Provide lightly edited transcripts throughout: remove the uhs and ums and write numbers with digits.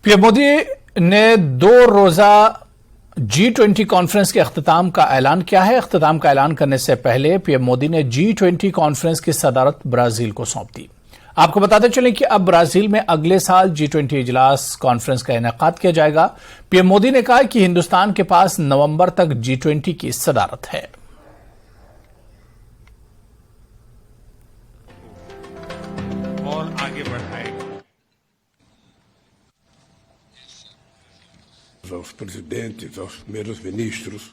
PM Modi ने 2 रोजा G20 conference के अख्तिताम का ऐलान किया है। अख्तिताम का ऐलान करने से पहले पीएम मोदी ने G20 कॉन्फ्रेंस की सदारत ब्राजील को सौंप दी। आपको बताते चलें कि अब ब्राजील में अगले साल G20 इजलास कॉन्फ्रेंस का इनेकाद किया जाएगा। पीएम मोदी ने कहा कि हिंदुस्तान के पास नवंबर तक G20 की सदारत है। और आगे बढ़ाएगा। aos presidentes, aos primeiros ministros।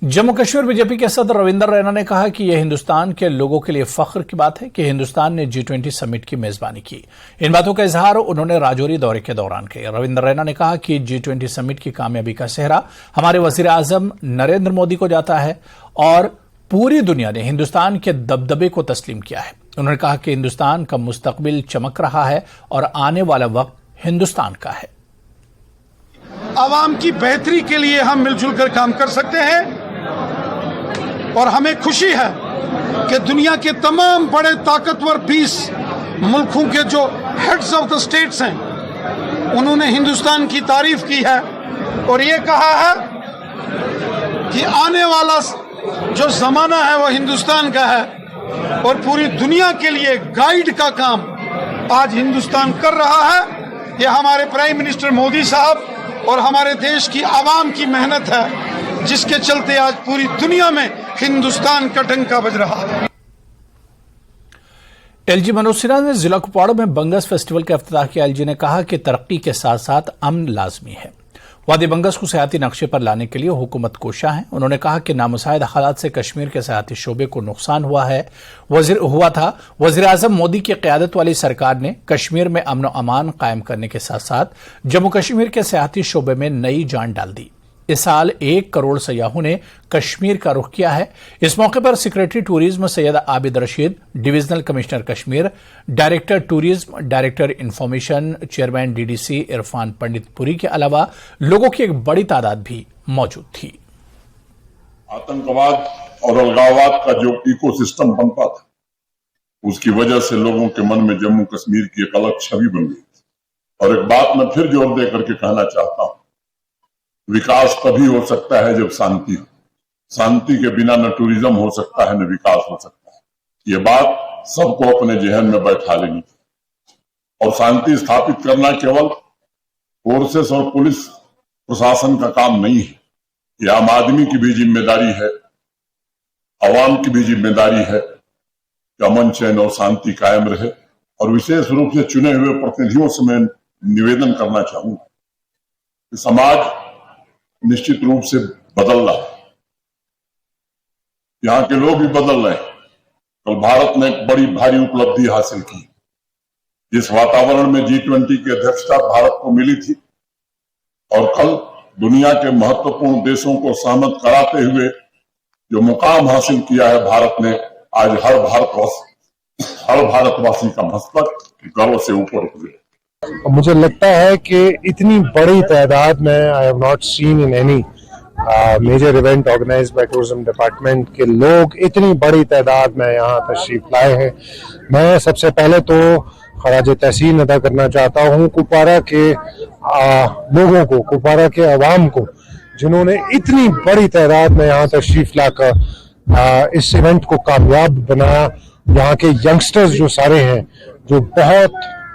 Jammu Kashmir BJP के सदर रविंदर रैना ने कहा कि यह हिंदुस्तान के लोगों के लिए फख्र की बात है कि हिंदुस्तान ने G20 समिट की मेजबानी की। इन बातों का इजहार उन्होंने राजौरी दौरे के दौरान किया। रविंदर रैना ने कहा कि G20 समिट की कामयाबी का सेहरा हमारे वजीर आजम नरेंद्र मोदी को जाता है और पूरी दुनिया ने हिंदुस्तान के दबदबे को तस्लीम किया है। उन्होंने कहा कि हिंदुस्तान का मुस्तकबिल चमक रहा है और आने वाला वक्त हिंदुस्तान का है। आवाम की बेहतरी के लिए हम मिलजुल कर काम कर सकते हैं और हमें खुशी है कि दुनिया के तमाम बड़े ताकतवर 20 मुल्कों के जो हेड्स ऑफ द स्टेट्स हैं उन्होंने हिंदुस्तान की तारीफ की है और ये कहा है कि आने वाला जो जमाना है वो हिंदुस्तान का है और पूरी दुनिया के लिए गाइड का काम आज हिंदुस्तान कर रहा है। ये हमारे प्राइम मिनिस्टर मोदी साहब और हमारे देश की आवाम की मेहनत है जिसके चलते आज पूरी दुनिया में हिंदुस्तान का डंका बज रहा है। एलजी मनोज सिन्हा ने जिला कुपवाड़ा में बंगस फेस्टिवल के इफ्तिताह किया। एलजी ने कहा कि तरक्की के साथ साथ अमन लाजमी है। वादी बंगस को सयाहती नक्शे पर लाने के लिए हुकूमत कोशा है। उन्होंने कहा कि नामुसाइद हालात से कश्मीर के सयाहती शोबे को नुकसान हुआ था। वजीर आजम मोदी की क़यादत वाली सरकार ने कश्मीर में अमन अमान कायम करने के साथ साथ जम्मू कश्मीर के सयाहती शोबे में नई जान डाल दी। इस साल 1 करोड़ सयाहों ने कश्मीर का रुख किया है। इस मौके पर secretary tourism Syed Abid Rashid, divisional commissioner Kashmir, director tourism, director information, chairman DDC Irfan Panditpuri के अलावा लोगों की एक बड़ी तादाद भी मौजूद थी। आतंकवाद और अलगाववाद का जो इकोसिस्टम बनता था उसकी वजह से लोगों के मन में जम्मू कश्मीर की एक अलग छवि बन गई थी। और एक बात मैं फिर जोर दे करके कहना चाहता हूं, विकास तभी हो सकता है जब शांति हो। शांति के बिना न टूरिज्म हो सकता है न विकास हो सकता है। ये बात सबको अपने जहन में बैठा लेनी चाहिए। और शांति स्थापित करना केवल फोर्सेस और पुलिस प्रशासन का काम नहीं है, ये आम आदमी की भी जिम्मेदारी है, आवाम की भी जिम्मेदारी है कि अमन चैन और शांति कायम रहे। और विशेष रूप से चुने हुए प्रतिनिधियों से मैं निवेदन करना चाहूंगा कि समाज निश्चित रूप से बदल रहा है, यहाँ के लोग भी बदल रहे हैं। कल भारत ने एक बड़ी भारी उपलब्धि हासिल की। जिस वातावरण में G20 की अध्यक्षता भारत को मिली थी और कल दुनिया के महत्वपूर्ण देशों को सहमत कराते हुए जो मुकाम हासिल किया है भारत ने, आज हर भारतवासी का मस्तक गर्व से ऊपर उठ गया। मुझे लगता है कि इतनी बड़ी तादाद में I have not seen in any major event organised by tourism department के लोग इतनी बड़ी तादाद में यहाँ तशरीफ लाए हैं। मैं सबसे पहले तो खराज तहसीन अदा करना चाहता हूँ कुपवाड़ा के लोगों को, कुपवाड़ा के अवाम को, जिन्होंने इतनी बड़ी तादाद में यहाँ तशरीफ लाकर इस इवेंट को कामयाब बनाया। यहाँ के यंगस्टर्स जो सारे हैं, जो बहुत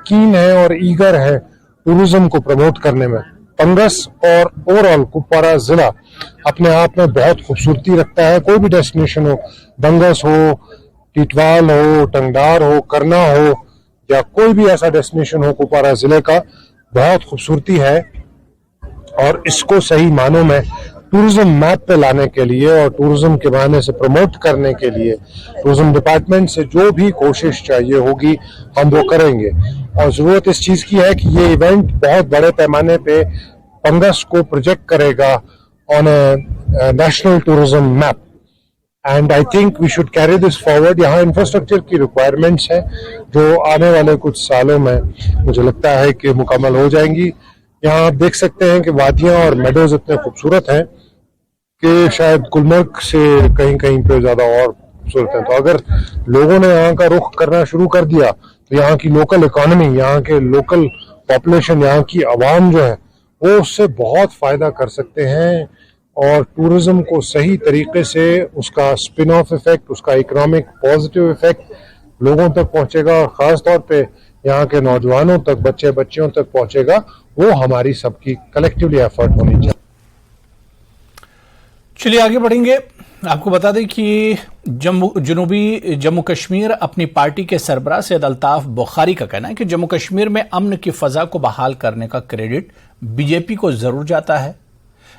कीन है और ईगर है टूरिज्म को प्रमोट करने में। बंगस और ओवरऑल कुपवाड़ा जिला अपने आप में बहुत खूबसूरती रखता है। कोई भी डेस्टिनेशन हो, बंगस हो, टिटवाल हो, टंगडार हो, करना हो या कोई भी ऐसा डेस्टिनेशन हो, कुपवाड़ा जिले का बहुत खूबसूरती है। और इसको सही मानों में टूरिज्म मैप पे लाने के लिए और टूरिज्म के बहाने से प्रमोट करने के लिए टूरिज्म डिपार्टमेंट से जो भी कोशिश चाहिए होगी हम वो करेंगे। और जरूरत इस चीज की है कि ये इवेंट बहुत बड़े पैमाने पे बंगस को प्रोजेक्ट करेगा on a national tourism map and I think we should carry this forward. यहाँ इंफ्रास्ट्रक्चर की रिक्वायरमेंट्स हैं जो आने वाले कुछ सालों में मुझे लगता है कि मुकम्मल हो जाएंगी। यहाँ आप देख सकते हैं कि वादियां और मेडोज इतने खूबसूरत हैं कि शायद गुलमर्ग से कहीं कहीं पे ज्यादा और खूबसूरत है। तो अगर लोगों ने यहाँ का रुख करना शुरू कर दिया तो यहाँ की लोकल इकोनॉमी, यहाँ के लोकल पॉपुलेशन, यहाँ की आवाम जो है वो उससे बहुत फायदा कर सकते हैं और टूरिज्म को सही तरीके से उसका स्पिन ऑफ इफेक्ट, उसका इकोनॉमिक पॉजिटिव इफेक्ट लोगों तक पहुंचेगा और खास तौर पे यहाँ के नौजवानों तक, बच्चे बच्चियों तक पहुंचेगा। वो हमारी सबकी कलेक्टिवली एफर्ट होनी चाहिए। चलिए आगे बढ़ेंगे। आपको बता दें कि जनूबी जम्मू कश्मीर अपनी पार्टी के सरबराह सैयद अल्ताफ बुखारी का कहना है कि जम्मू कश्मीर में अमन की फजा को बहाल करने का क्रेडिट बीजेपी को जरूर जाता है,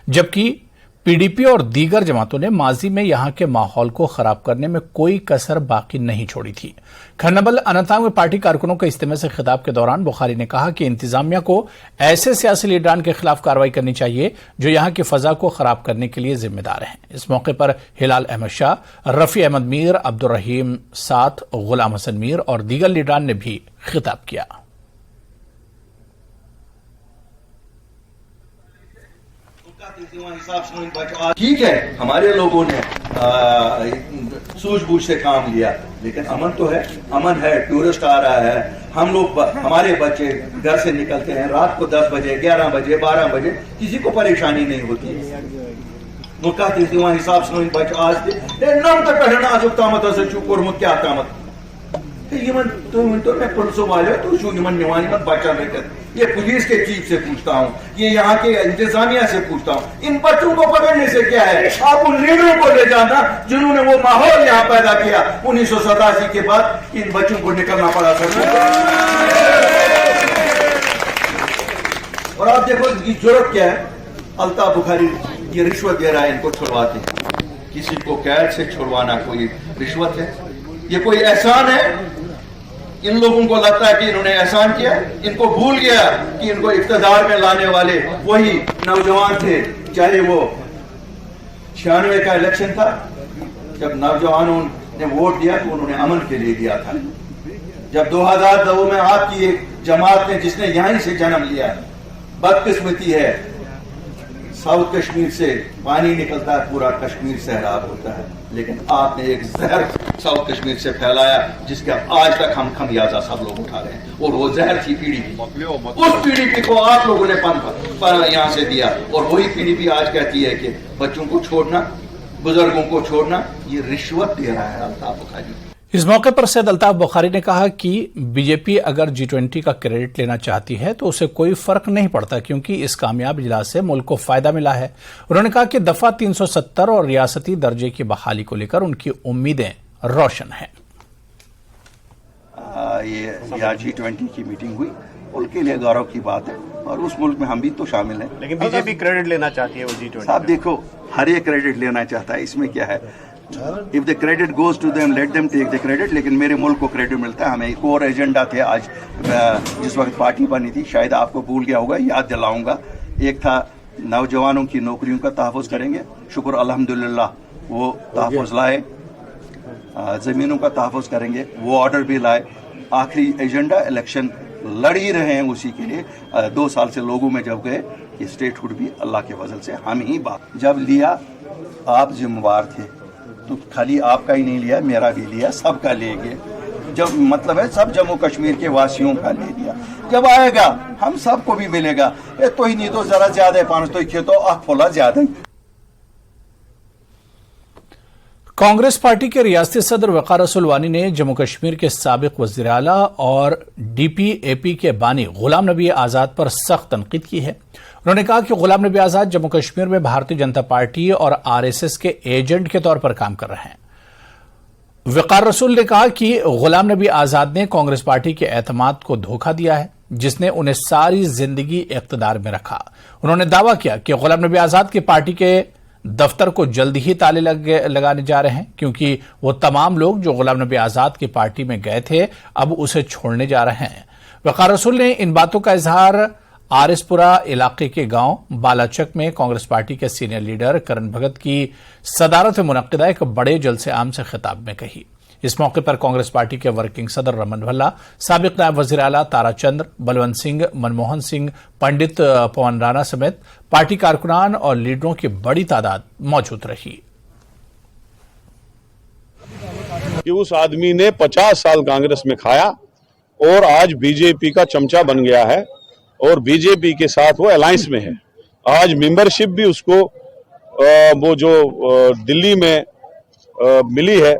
जबकि पीडीपी और दीगर जमातों ने माजी में यहां के माहौल को खराब करने में कोई कसर बाकी नहीं छोड़ी थी। खन्नाबल अनंतनाग में पार्टी कारकुनों के इज्तिमा से खिताब के दौरान बुखारी ने कहा कि इंतजामिया को ऐसे सियासी लीडरान के खिलाफ कार्रवाई करनी चाहिए जो यहां की फजा को खराब करने के लिए जिम्मेदार हैं। इस मौके पर हिलाल अहमद शाह, रफी अहमद मीर, अब्दुल रहीम साथ, गुलाम हसन मीर और दीगर लीडरान ने भी खिताब किया। ठीक है, हमारे लोगों ने सूझबूझ से काम लिया, लेकिन अमन तो है, अमन है, टूरिस्ट आ रहा है, हम लोग, हमारे बच्चे घर से निकलते हैं रात को 10 बजे, 11 बजे, 12 बजे, किसी को परेशानी नहीं होती। हिसाब से बच्चे आज क्या तामत पुलिस वाले ये पुलिस के चीफ से पूछता हूँ, ये यहाँ के इंतजामिया से पूछता हूँ, इन बच्चों को पकड़ने से क्या है? आप उन लीडरों को ले जाना जिन्होंने वो माहौल यहाँ पैदा किया 1987 के बाद। इन बच्चों को निकलना पड़ा सर। और आप देखो इनकी जरूरत क्या है? अल्ताफ बुखारी ये रिश्वत दे रहा है, इनको छुड़वाते। किसी को कैद से छुड़वाना कोई रिश्वत है? ये कोई एहसान है? इन लोगों को लगता है कि इन्होंने एहसान किया, इनको भूल गया कि इनको इख्तिदार में लाने वाले वही नौजवान थे। चाहे वो 96 का इलेक्शन था, जब नौजवानों ने वोट दिया तो उन्होंने अमन के लिए दिया था। जब 2002 में आपकी एक जमात ने जिसने यहीं से जन्म लिया, बदकिस्मती है, साउथ कश्मीर से पानी निकलता है, पूरा कश्मीर सैराब होता है, लेकिन आपने एक जहर साउथ कश्मीर से फैलाया जिसका आज तक हम खमियाजा सब लोग उठा रहे हैं। और वो जहर थी पीडीपी। उस पीडीपी को आप लोगों ने यहां से दिया, और वही पीडीपी आज कहती है कि बच्चों को छोड़ना, बुजुर्गों को छोड़ना, ये रिश्वत दे रहा है अल्ताफ बुखारी। इस मौके पर सैयद अल्ताफ बुखारी ने कहा कि बीजेपी अगर G20 का क्रेडिट लेना चाहती है तो उसे कोई फर्क नहीं पड़ता, क्योंकि इस कामयाब इजलास से मुल्क को फायदा मिला है। उन्होंने कहा कि दफा 370 और रियासती दर्जे की बहाली को लेकर उनकी उम्मीदें रोशन हैं। ये G20 की मीटिंग हुई, उनके लिए गौरव की बात है, और उस मुल्क में हम भी तो शामिल हैं। लेकिन बीजेपी क्रेडिट लेना चाहती है वो G20। साहब देखो, हर एक क्रेडिट लेना चाहता है, इसमें क्या है? If the credit goes to them, let them take the credit. लेकिन मेरे मुल्क को क्रेडिट मिलता है। हमें कोर एजेंडा थे आज, जिस वक्त पार्टी बनी थी, शायद आपको भूल गया होगा, याद दिलाऊंगा। एक था नौजवानों की नौकरियों का तहफ़्फ़ुज़ करेंगे, शुक्र अल्हम्दुलिल्लाह वो तहफ़्फ़ुज़ लाए। ज़मीनों का तहफ़्फ़ुज़ करेंगे, वो ऑर्डर भी लाए। आखिरी एजेंडा इलेक्शन लड़ ही रहे हैं उसी के लिए। 2 साल से लोगों में जब गए कि स्टेटहुड भी अल्लाह के फजल से हम ही बात जब लिया, आप जिम्मेवार थे, तो खाली आपका ही नहीं लिया, मेरा भी लिया, सबका ले गए। जब मतलब है सब जम्मू कश्मीर के वासियों का ले लिया। जब आएगा हम सबको भी मिलेगा। ये तो ही नहीं तो जरा ज्यादा 500 तो तो फुला ज्यादा। कांग्रेस पार्टी के रियासती सदर वकार रसूल वानी ने जम्मू कश्मीर के साबिक वज़ीर आला और DPAP के बानी गुलाम नबी आजाद पर सख्त तनकीद की है। उन्होंने कहा कि गुलाम नबी आजाद जम्मू कश्मीर में भारतीय जनता पार्टी और RSS के एजेंट के तौर पर काम कर रहे हैं। वकार रसूल ने कहा कि गुलाम नबी आजाद ने कांग्रेस पार्टी के एतमाद को धोखा दिया है, जिसने उन्हें सारी जिंदगी इख्तिदार में रखा। उन्होंने दावा किया कि गुलाम नबी आजाद की पार्टी के दफ्तर को जल्द ही ताले लगाने जा रहे हैं, क्योंकि वो तमाम लोग जो गुलाम नबी आजाद की पार्टी में गए थे अब उसे छोड़ने जा रहे हैं। वकार रसूल ने इन बातों का इजहार आरिसपुरा इलाके के गांव बालाचक में कांग्रेस पार्टी के सीनियर लीडर करण भगत की सदारत में मुनक्किदा एक बड़े जलसे आम से खिताब में कही। इस मौके पर कांग्रेस पार्टी के वर्किंग सदर रमन भल्ला, साबिक नायब वजीर आला ताराचंद्र, बलवंत सिंह, मनमोहन सिंह, पंडित पवन राणा समेत पार्टी कारकुनान और लीडरों की बड़ी तादाद मौजूद रही। कि उस आदमी ने 50 साल कांग्रेस में खाया और आज बीजेपी का चमचा बन गया है और बीजेपी के साथ वो अलायंस में है। आज मेंबरशिप भी उसको वो जो दिल्ली में मिली है,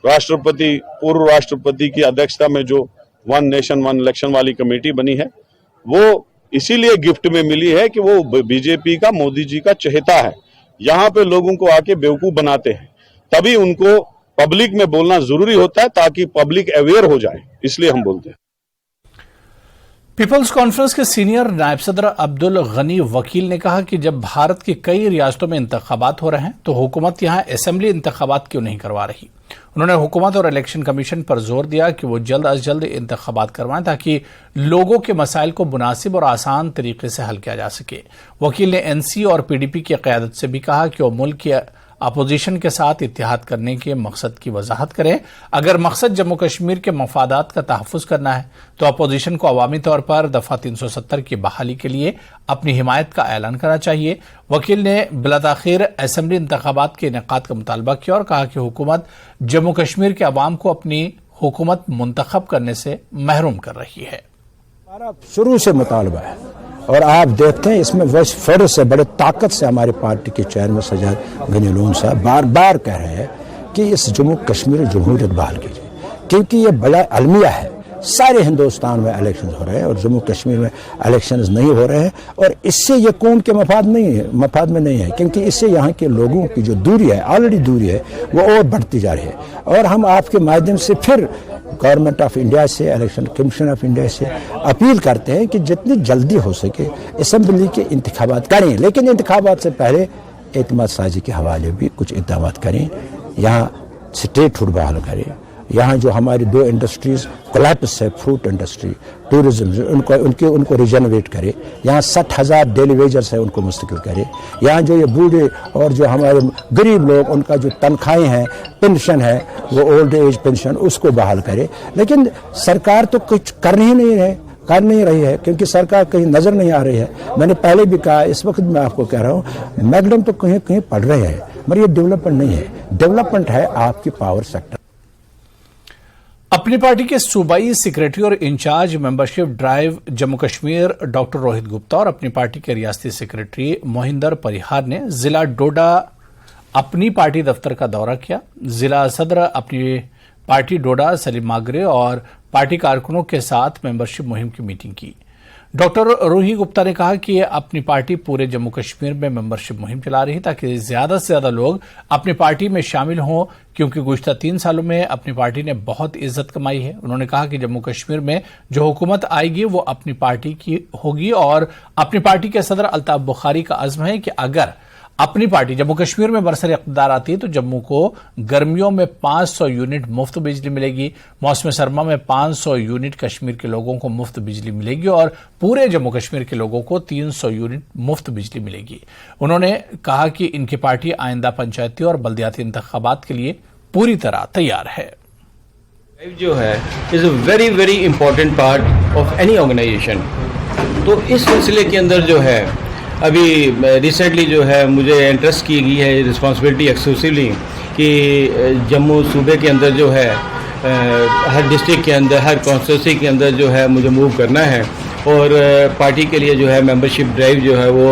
राष्ट्रपति पूर्व राष्ट्रपति की अध्यक्षता में जो वन नेशन वन इलेक्शन वाली कमेटी बनी है, वो इसीलिए गिफ्ट में मिली है कि वो बीजेपी का, मोदी जी का चहेता है। यहाँ पे लोगों को आके बेवकूफ बनाते हैं, तभी उनको पब्लिक में बोलना जरूरी होता है ताकि पब्लिक अवेयर हो जाए, इसलिए हम बोलते हैं। पीपल्स कॉन्फ्रेंस के सीनियर नायब सदर अब्दुल गनी वकील ने कहा कि जब भारत की कई रियासतों में इंतखाबात हो रहे हैं तो हुकूमत यहां असेंबली इंतखाबात क्यों नहीं करवा रही। उन्होंने हुकूमत और इलेक्शन कमीशन पर जोर दिया कि वो जल्द अज जल्द इंतखाबात करवाएं ताकि लोगों के मसाइल को मुनासिब और आसान तरीके से हल किया जा सके। वकील ने एनसी और पीडीपी की क़यादत से भी कहा कि वो मुल्क की अपोजिशन के साथ इत्तेहाद करने के मकसद की वजाहत करें। अगर मकसद जम्मू कश्मीर के मफादात का तहफ़्फ़ुज़ करना है तो अपोजिशन को अवामी तौर पर दफ़ा 370 की बहाली के लिए अपनी हिमायत का ऐलान करना चाहिए। वकील ने बिलाताखिर असेंबली इंतखाबात के इनेकाद का मुतालबा किया और कहा कि हुकूमत जम्मू कश्मीर के अवाम को अपनी हुकूमत मुंतखब करने से महरूम कर रही है। हमारा शुरू से मुतालबा है और आप देखते हैं इसमें वश फर्ज से बड़े ताकत से हमारी पार्टी के चेयरमैन सज्जाद गनी लोन साहब बार बार कह रहे हैं कि इस जम्मू कश्मीर जमहूरियत बहाल कीजिए, क्योंकि ये बड़ा अलमिया है। सारे हिंदुस्तान में इलेक्शन हो रहे हैं और जम्मू कश्मीर में इलेक्शन नहीं हो रहे हैं और इससे ये कौम के मफाद में नहीं है, क्योंकि इससे यहाँ के लोगों की जो दूरी है, ऑलरेडी दूरी है, वो और बढ़ती जा रही है। और हम आपके माध्यम से फिर गवर्नमेंट ऑफ इंडिया से, इलेक्शन कमीशन ऑफ इंडिया से अपील करते हैं कि जितनी जल्दी हो सके असेंबली के इंतखाबात करें, लेकिन इंतखाबात से पहले एतमाद साजी के हवाले भी कुछ इक़दाम करें। यहाँ स्टेट फूड बहाल करें, यहाँ जो हमारी 2 इंडस्ट्रीज कोलैप्स है, फ्रूट इंडस्ट्री, टूरिज्म, उनको रिजनरेट करे। यहाँ 60,000 डेली वेजर्स है, उनको मुस्तकिल करे। यहाँ जो ये बूढ़े और जो हमारे गरीब लोग, उनका जो तनख्वाहें हैं, पेंशन है, वो ओल्ड एज पेंशन, उसको बहाल करे। लेकिन सरकार तो कुछ कर नहीं रही है, क्योंकि सरकार कहीं नजर नहीं आ रही है। मैंने पहले भी कहा, इस वक्त मैं आपको कह रहा हूँ, मैकडम तो कहीं कहीं पढ़ रहे हैं, मगर ये डेवलपमेंट नहीं है। डेवलपमेंट है आपकी पावर सेक्टर। अपनी पार्टी के सूबाई सेक्रेटरी और incharge membership drive Jammu Kashmir doctor Rohit Gupta और अपनी पार्टी के रियासती सेक्रेटरी मोहिंदर परिहार ने जिला डोडा अपनी पार्टी दफ्तर का दौरा किया। जिला सदर अपनी पार्टी डोडा सलीम मागरे और पार्टी कारकुनों के साथ मेंबरशिप मुहिम की मीटिंग की। डॉक्टर रोहित गुप्ता ने कहा कि अपनी पार्टी पूरे जम्मू कश्मीर में मेंबरशिप मुहिम चला रही है ताकि ज्यादा से ज्यादा लोग अपनी पार्टी में शामिल हों, क्योंकि गुज़श्ता 3 सालों में अपनी पार्टी ने बहुत इज्जत कमाई है। उन्होंने कहा कि जम्मू कश्मीर में जो हुकूमत आएगी वो अपनी पार्टी की होगी और अपनी पार्टी के सदर अल्ताफ बुखारी का अज़्म है कि अगर अपनी पार्टी जम्मू कश्मीर में बरसर इक़्तिदार आती है तो जम्मू को गर्मियों में 500 यूनिट मुफ्त बिजली मिलेगी, मौसम सरमा में 500 यूनिट कश्मीर के लोगों को मुफ्त बिजली मिलेगी और पूरे जम्मू कश्मीर के लोगों को 300 यूनिट मुफ्त बिजली मिलेगी। उन्होंने कहा कि इनकी पार्टी आइंदा पंचायती और बल्दियाती इंतखाबात के लिए पूरी तरह तैयार है। जो है is a very very important part of any organisation. तो इस सिलसिले के अंदर जो है अभी रिसेंटली जो है मुझे इंटरेस्ट की गई है रिस्पांसिबिलिटी एक्सक्लूसिवली कि जम्मू सूबे के अंदर जो है हर डिस्ट्रिक्ट के अंदर, हर कॉन्स्टिट्यूंसी के अंदर जो है मुझे मूव करना है और पार्टी के लिए जो है मेंबरशिप ड्राइव जो है वो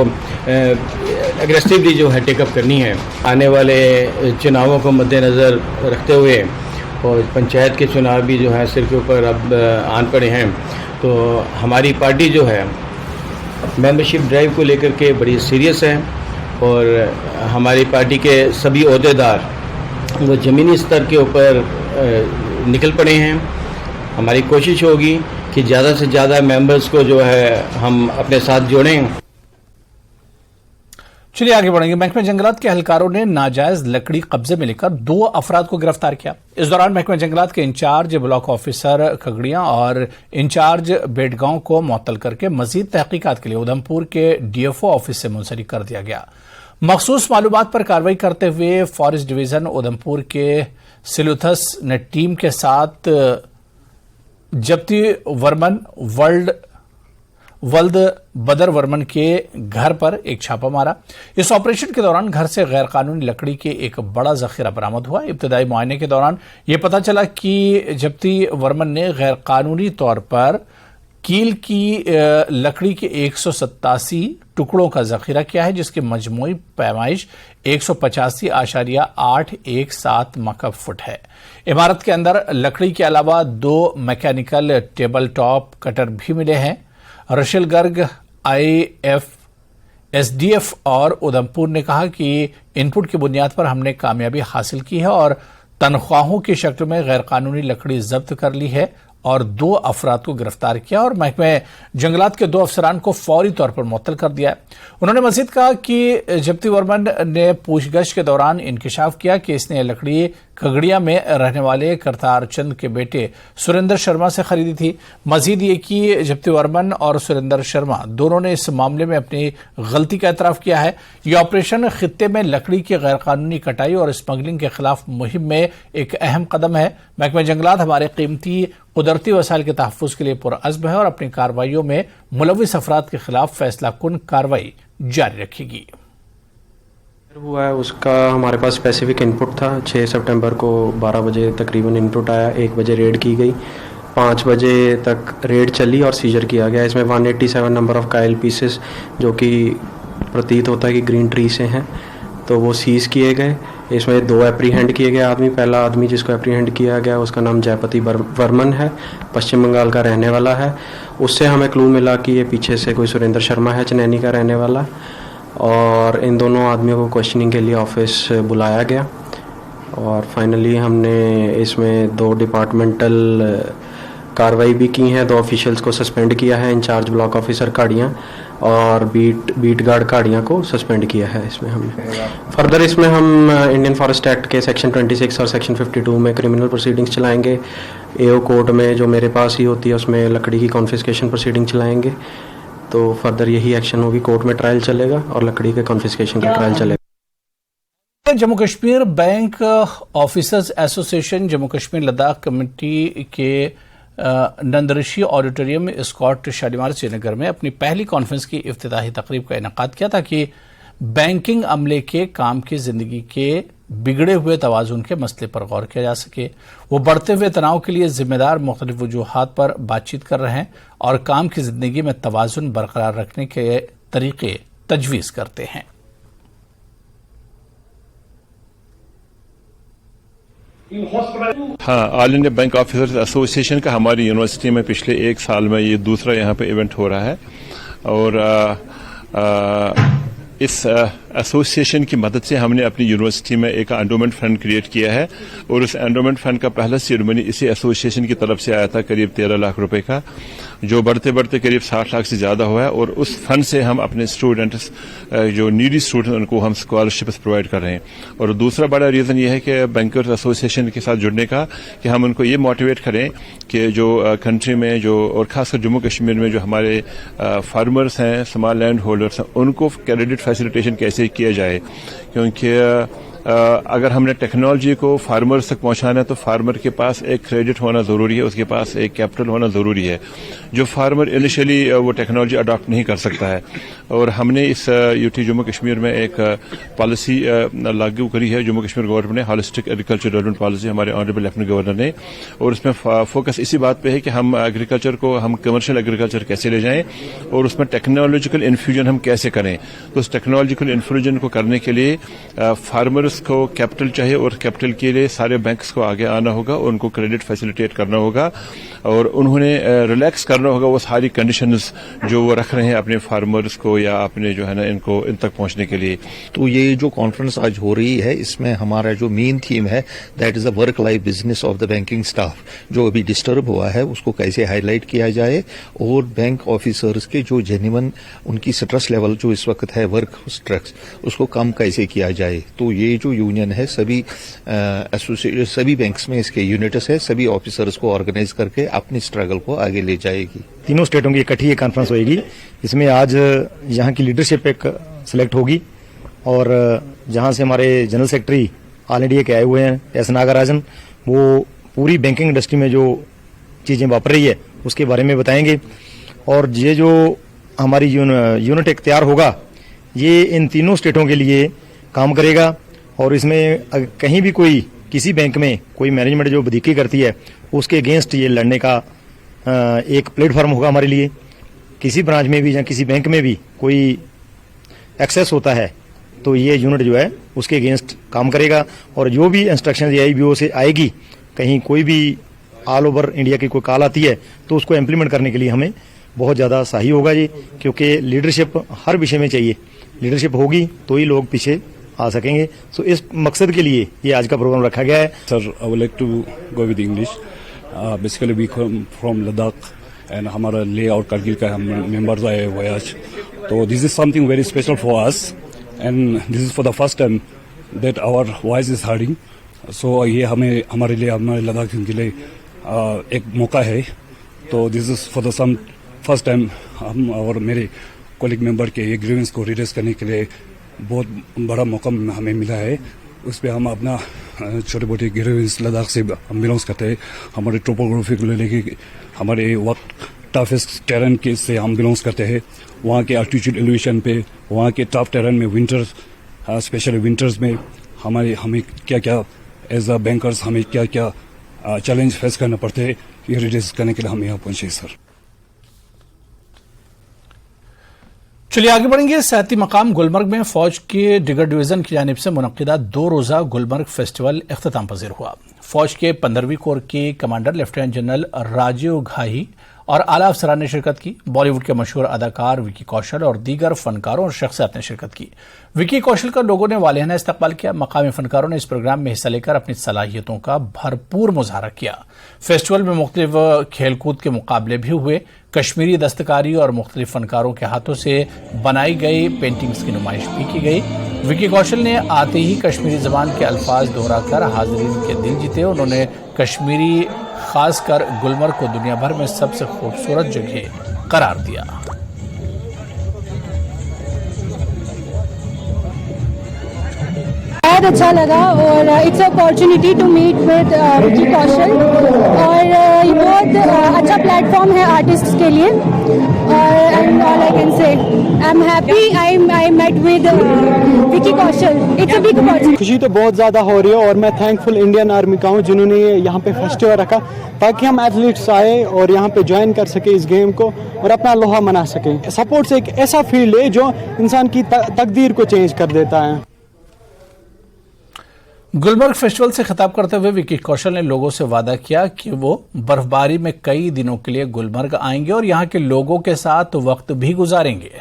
एग्रेसिवली जो है टेकअप करनी है। आने वाले चुनावों को मद्देनज़र रखते हुए और पंचायत के चुनाव भी जो है सिर के ऊपर अब आन पड़े हैं, तो हमारी पार्टी जो है मेंबरशिप ड्राइव को लेकर के बड़ी सीरियस है और हमारी पार्टी के सभी ओहदेदार वो ज़मीनी स्तर के ऊपर निकल पड़े हैं। हमारी कोशिश होगी कि ज़्यादा से ज़्यादा मेंबर्स को जो है हम अपने साथ जोड़ें। चलिए आगे बढ़ेंगे। महकमे जंगलात के एहलकारों ने नाजायज लकड़ी कब्जे में लेकर 2 अफराद को गिरफ्तार किया। इस दौरान महकमे जंगलात के इंचार्ज ब्लॉक ऑफिसर खगड़िया और इंचार्ज बेटगांव को मुअत्तल करके मजीद तहकीकात के लिए उधमपुर के डीएफओ ऑफिस से मुंसलिक कर दिया गया। मखसूस मालूमात पर कार्रवाई करते हुए फॉरेस्ट डिवीजन उधमपुर के सिलूथस ने टीम के साथ जब्ती वर्मन वल्द बदर वर्मन के घर पर एक छापा मारा। इस ऑपरेशन के दौरान घर से गैर कानूनी लकड़ी के एक बड़ा जखीरा बरामद हुआ। इब्तदाई मुआयने के दौरान यह पता चला कि जब्ती वर्मन ने गैर कानूनी तौर पर कील की लकड़ी के 187 टुकड़ों का जखीरा किया है, जिसकी मजमूई पैमाइश 185.817 मकब फुट है। इमारत के अंदर लकड़ी के अलावा 2 मैकेनिकल टेबल टॉप कटर भी मिले हैं। रशिलगर्ग SDF और उधमपुर ने कहा कि इनपुट की बुनियाद पर हमने कामयाबी हासिल की है और तनख्वाहों की शक्ल में गैरकानूनी लकड़ी जब्त कर ली है और 2 अफराद को गिरफ्तार किया और महकमे जंगलात के 2 अफसरान को फौरी तौर पर मुअत्तल कर दिया है। उन्होंने मजीद कहा कि जप्ती वर्मन ने पूछगछ के दौरान इंकशाफ किया कि इसने लकड़ी खगड़िया में रहने वाले करतार चंद के बेटे सुरेंद्र शर्मा से खरीदी थी। मजीद ये कि जप्ती वर्मन और सुरेंद्र शर्मा दोनों ने इस मामले में अपनी गलती का एतराफ किया है। ये ऑपरेशन खित्ते में लकड़ी की गैरकानूनी कटाई और स्मगलिंग के खिलाफ मुहिम में एक अहम कदम है। महकमा जंगलात हमारे कीमती कुदरती वसाइल के तहफ़्फ़ुज़ के लिए पुरअज़्म है और अपनी कार्रवाइयों में मुलविस अफराद के खिलाफ फैसला कुन कार्रवाई जारी रखेगी। हुआ है उसका हमारे पास स्पेसिफिक इनपुट था। 6 सितंबर को 12 बजे तकरीबन इनपुट आया, 1 बजे रेड की गई, 5 बजे तक रेड चली और सीजर किया गया। इसमें 187 नंबर ऑफ कायल पीसेस जो कि प्रतीत होता है कि ग्रीन ट्री से हैं, तो वो सीज़ किए गए। इसमें 2 एप्रीहेंड किए गए आदमी। पहला आदमी जिसको एप्रीहेंड किया गया उसका नाम जयपति वर्मन है, पश्चिम बंगाल का रहने वाला है। उससे हमें क्लू मिला कि ये पीछे से कोई सुरेंद्र शर्मा है, चनैनी का रहने वाला, और इन दोनों आदमियों को क्वेश्चनिंग के लिए ऑफिस बुलाया गया और फाइनली हमने इसमें 2 डिपार्टमेंटल कार्रवाई भी की हैं। 2 ऑफिशियल्स को सस्पेंड किया है, इंचार्ज ब्लॉक ऑफिसर काड़ियाँ और बीट गार्ड काड़ियाँ को सस्पेंड किया है। इसमें हमने फर्दर इसमें हम इंडियन फॉरेस्ट एक्ट के सेक्शन 26 और सेक्शन 52 में क्रिमिनल प्रोसीडिंग्स चलाएंगे। AO कोर्ट में जो मेरे पास ही होती है उसमें लकड़ी की कॉन्फिस्केशन प्रोसीडिंग चलाएंगे। तो फर्दर यही एक्शन होगी, कोर्ट में ट्रायल चलेगा और लकड़ी के कॉन्फिस्केशन का ट्रायल चलेगा। Jammu Kashmir bank officers association Jammu Kashmir Ladakh committee के नंदऋषि ऑडिटोरियम स्कॉट शालीमार श्रीनगर में अपनी पहली कॉन्फ्रेंस की इफ्तिताही तकरीब का इनेकाद किया ताकि बैंकिंग अमले के काम की जिंदगी के बिगड़े हुए तवाजुन के मसले पर गौर किया जा सके। वो बढ़ते हुए तनाव के लिए जिम्मेदार मुख्तलिफ वजूहात पर बातचीत कर रहे हैं और काम की जिंदगी में तवाजुन बरकरार रखने के तरीके तजवीज़ करते हैं। हाँ, all India bank officers association का हमारी यूनिवर्सिटी में पिछले 1 साल में ये दूसरा यहाँ पे इवेंट हो रहा है और इस एसोसिएशन की मदद से हमने अपनी यूनिवर्सिटी में एक एंडोमेंट फंड क्रिएट किया है और उस एंडोमेंट फंड का पहला सेरेमनी इसी एसोसिएशन की तरफ से आया था, करीब 13 लाख रुपए का, जो बढ़ते बढ़ते करीब 60 लाख से ज्यादा हुआ है। और उस फंड से हम अपने स्टूडेंट्स, जो नीडी स्टूडेंट, उनको हम स्कॉलरशिप्स प्रोवाइड कर रहे हैं। और दूसरा बड़ा रीजन ये है कि बैंकर्स एसोसिएशन के साथ जुड़ने का, कि हम उनको ये मोटिवेट करें कि जो कंट्री में जो, और खासकर जम्मू कश्मीर में जो हमारे फार्मर्स हैं, स्मॉल लैंड होल्डर्स हैं, उनको क्रेडिट फैसिलिटेशन कैसे किया जाए। क्योंकि अगर हमने टेक्नोलॉजी को फार्मर्स तक पहुंचाना है तो फार्मर के पास एक क्रेडिट होना जरूरी है, उसके पास एक कैपिटल होना जरूरी है। जो फार्मर इनिशियली वो टेक्नोलॉजी अडॉप्ट नहीं कर सकता है। और हमने इस यूटी जम्मू कश्मीर में एक पॉलिसी लागू करी है, जम्मू कश्मीर गवर्नमेंट ने, हॉलिस्टिक एग्रीकल्चर डेवलपमेंट पॉलिसी, हमारे ऑनरेबल लेफ्टिनेंट गवर्नर ने। और उसमें फोकस इसी बात पे है कि हम एग्रीकल्चर को, हम कमर्शियल एग्रीकल्चर कैसे ले जाएं और उसमें टेक्नोलॉजिकल इन्फ्यूजन हम कैसे करें। तो उस टेक्नोलॉजिकल इन्फ्यूजन को करने के लिए फार्मर्स को कैपिटल चाहिए और कैपिटल के लिए सारे बैंक्स को आगे आना होगा और उनको क्रेडिट फैसिलिटेट करना होगा और उन्होंने रिलैक्स करना होगा वो सारी कंडीशंस जो वो रख रहे हैं अपने फार्मर्स को या अपने जो है ना इनको इन तक पहुंचने के लिए। तो ये जो कॉन्फ्रेंस आज हो रही है, इसमें हमारा जो मेन थीम है that is the work life business of the banking staff, जो अभी डिस्टर्ब हुआ है उसको कैसे हाईलाइट किया जाए और बैंक ऑफिसर्स के जो जेन्युइन उनकी स्ट्रेस लेवल जो इस वक्त है, वर्क स्ट्रेस, उसको कम कैसे किया जाए। तो ये जो यूनियन है सभी बैंक्स में इसके यूनिट्स है, सभी ऑफिसर्स को ऑर्गेनाइज करके अपनी स्ट्रगल को आगे ले जाएगी। तीनों स्टेटों की इकट्ठी एक कॉन्फ्रेंस होगी। इसमें आज यहाँ की लीडरशिप एक सिलेक्ट होगी और जहाँ से हमारे जनरल सेक्रेटरी ऑल इंडिया के आए हुए हैं एस नागराजन, वो पूरी बैंकिंग इंडस्ट्री में जो चीजें वापर रही है उसके बारे में बताएंगे। और ये जो हमारी यूनिट एक तैयार होगा, ये इन तीनों स्टेटों के लिए काम करेगा और इसमें कहीं भी कोई किसी बैंक में कोई मैनेजमेंट जो बदीकी करती है उसके अगेंस्ट ये लड़ने का एक प्लेटफॉर्म होगा हमारे लिए। किसी ब्रांच में भी या किसी बैंक में भी कोई एक्सेस होता है तो ये यूनिट जो है उसके अगेंस्ट काम करेगा, और जो भी इंस्ट्रक्शन AIBO से आएगी, कहीं कोई भी ऑल ओवर इंडिया की कोई कॉल आती है तो उसको इम्प्लीमेंट करने के लिए हमें बहुत ज़्यादा सही होगा जी, क्योंकि लीडरशिप हर विषय में चाहिए। लीडरशिप होगी तो ही लोग पीछे आ सकेंगे। सो इस मकसद के लिए ये आज का प्रोग्राम रखा गया है। Sir, I would like to go with English. Basically we come from Ladakh and हमारा ले और कारगिल का हम मेंबर्स आए हुए आज, तो this is something very special for us and this is for the first time that our voice is hearing. So ये हमारे लिए हमारे लद्दाख के लिए एक मौका है। तो this is for the some first time हम और मेरे कॉलीग मेंबर के ये ग्रीवेंस को रिड्रेस करने के लिए बहुत बड़ा मौका हमें मिला है। उस पर हम अपना छोटे मोटे ग्रीवेंस लद्दाख से हम बिलोंग्स करते हैं। हमारे टोपोग्राफी को लेके हमारे वक्त टफेस्ट टेरेन के से हम बिलोंग्स करते हैं। वहाँ के अल्टीट्यूड एलिवेशन पे, वहाँ के टफ टेरेन में विंटर्स, स्पेशली विंटर्स में हमें क्या क्या एज अ बैंकर्स हमें क्या क्या चैलेंज फेस करना पड़ते हैं, ये रिड्रेस करने के लिए हम यहाँ पहुंचे सर। चलिए आगे बढ़ेंगे। सियाती मकाम गुलमर्ग में फौज के डिगर डिवीजन की जानिब से मुनक्किदा 2 रोजा गुलमर्ग फेस्टिवल इख्तिताम पजीर हुआ। फौज के 15वीं कोर के कमांडर लेफ्टिनेंट जनरल राजीव घाही और आला अफसरान ने शिरकत की। बॉलीवुड के मशहूर अदाकार विकी कौशल और दीगर फनकारों और शख्सियात ने शिरकत की। विकी कौशल का लोगों ने वालियाना इस्तकबाल किया। मकामी फनकारों ने इस प्रोग्राम में हिस्सा लेकर अपनी सलाहियतों का भरपूर मुजाहरा किया। फेस्टिवल में मुख्तलिफ खेलकूद के मुकाबले भी हुए। कश्मीरी दस्तकारी और मुख्तलिफ फनकारों के हाथों से बनाई गई पेंटिंग्स की नुमाइश भी की गई। विकी कौशल ने आते ही कश्मीरी जबान के अल्फाज दोहराकर हाजिरीन के दिल जीते। उन्होंने कश्मीरी खासकर गुलमर्ग को दुनिया भर में सबसे खूबसूरत जगह करार दिया। बहुत अच्छा लगा और it's opportunity to meet with Vicky Kaushal, और ये बहुत अच्छा प्लेटफॉर्म है आर्टिस्ट्स के लिए। और all I can say I am happy I met with Vicky Kaushal. It's a big opportunity. खुशी तो बहुत ज़्यादा हो रही है और मैं थैंकफुल इंडियन आर्मी का हूँ जिन्होंने यहाँ पे फेस्टिवल रखा ताकि हम एथलीट्स आए और यहाँ पे ज्वाइन कर सके इस गेम को और अपना लोहा मना सकें। स्पोर्ट्स एक ऐसा फील्ड है जो इंसान की तकदीर को चेंज कर देता है। गुलमर्ग फेस्टिवल से खिताब करते हुए विकी कौशल ने लोगों से वादा किया कि वो बर्फबारी में कई दिनों के लिए गुलमर्ग आएंगे और यहाँ के लोगों के साथ वक्त भी गुजारेंगे।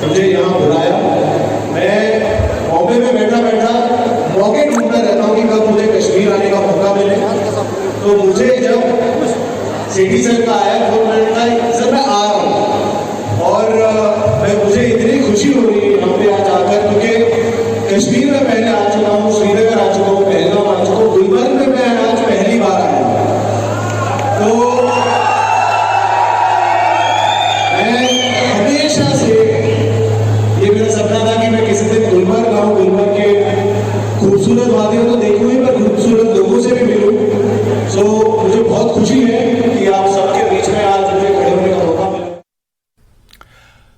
मुझे यहाँ बुलाया, मैं बॉम्बे में बैठा बैठा मौके ढूंढता रहता हूँ कि कब मुझे कश्मीर आने का मौका मिले। तो मुझे जब सिटी सेल का आया तो मैंने कहा सर मैं आ रहा हूँ, और मुझे इतनी खुशी हो रही है यहाँ पे आज आकर, क्योंकि कश्मीर में पहले आ चुका हूँ, श्रीनगर आ चुका हूँ, पहलगाम आ चुका हूँ, गुलमर्ग में मैं आज पहली बार आया हूँ। तो मैं हमेशा से ये मेरा सपना था कि मैं किसी दिन गुलमर्ग आऊँ, गुलमर्ग के खूबसूरत वादियों को देखूँ ही, पर खूबसूरत लोगों से भी मिलूँ। सो मुझे बहुत खुशी है कि आप सबके बीच में आज मुझे खड़े होने का मौका मिला।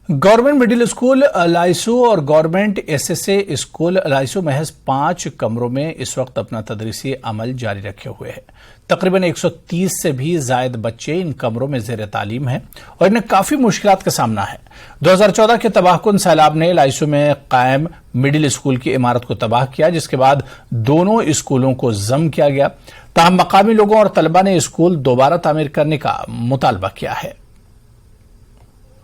गवर्नमेंट मिडिल स्कूल लाइसू और गवर्नमेंट एसएसए स्कूल लाइसू महज 5 कमरों में इस वक्त अपना तदरीसी अमल जारी रखे हुए है। तकरीबन 130 से भी ज्यादा बच्चे इन कमरों में जेर तालीम हैं और इन्हें काफी मुश्किलात का सामना है। 2014 के तबाहकुन सैलाब ने लाइसू में कायम मिडिल स्कूल की इमारत को तबाह किया, जिसके बाद दोनों स्कूलों को जम किया गया। ताहम मकामी लोगों और तलबा ने स्कूल दोबारा तामीर करने का मुतालबा किया है।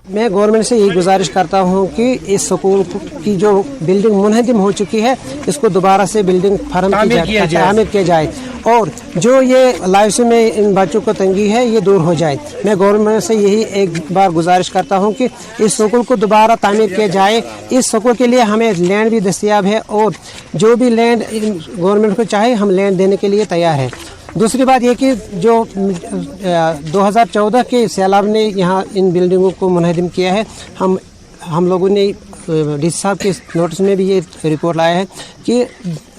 मैं गवर्नमेंट से यही गुजारिश करता हूं कि इस स्कूल की जो बिल्डिंग मुनहदम हो चुकी है इसको दोबारा से बिल्डिंग तामीर किया जाए और जो ये लाइसू में इन बच्चों को तंगी है ये दूर हो जाए। मैं गवर्नमेंट से यही एक बार गुजारिश करता हूं कि इस स्कूल को दोबारा तामीर किया जाए। इस स्कूल के लिए हमें लैंड भी दस्तियाब है और जो भी लैंड गवर्नमेंट को चाहे हम लैंड देने के लिए तैयार है। दूसरी बात यह कि जो 2014 के सैलाब ने यहाँ इन बिल्डिंगों को मुनहदम किया है, हम लोगों ने डीसी साहब के नोटिस में भी ये रिपोर्ट लाया है कि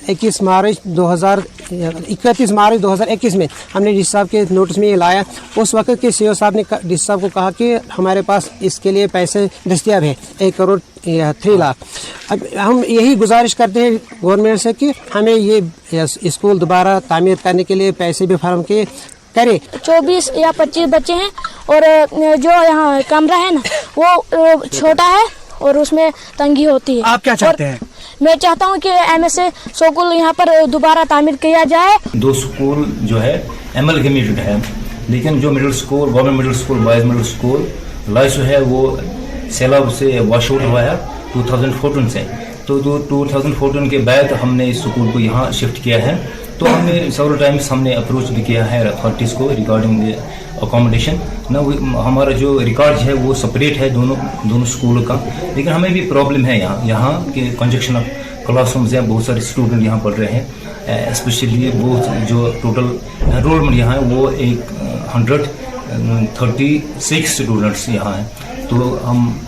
31 मार्च 2021 में हमने डी साहब के नोटिस में ये लाया। उस वक्त के सीओ साहब ने डी साहब को कहा कि हमारे पास इसके लिए पैसे दस्तियाब है 1 करोड़ 3 लाख। अब हम यही गुजारिश करते हैं गवर्नमेंट से कि हमें ये स्कूल दोबारा तामीर करने के लिए पैसे भी फराहम किए करे। 24 या 25 बच्चे हैं और जो यहाँ कमरा है ना वो छोटा है और उसमें तंगी होती है। आप क्या चाहते हैं? मैं चाहता हूँ कि MSA स्कूल यहाँ पर दोबारा तामीर किया जाए। 2 स्कूल जो है एमलगेमेटेड है, लेकिन जो middle school, government middle school, boys middle school lies जो है वो सैलाब से वॉश आउट हुआ है 2014 से। तो 2014 के बाद हमने इस स्कूल को यहाँ शिफ्ट किया है। तो हमने सेवरल टाइम्स हमने अप्रोच भी किया है अथॉरिटीज़ को रिगार्डिंग अकोमोडेशन ना। हमारा जो रिकॉर्ड है वो सेपरेट है दोनों स्कूलों का, लेकिन हमें भी प्रॉब्लम है यहाँ के कंजक्शन ऑफ क्लासरूम्स हैं। बहुत सारे स्टूडेंट यहाँ पढ़ रहे हैं, स्पेशली बहुत जो टोटल एनरोलमेंट यहाँ है वो 136 स्टूडेंट्स यहाँ हैं। तो हम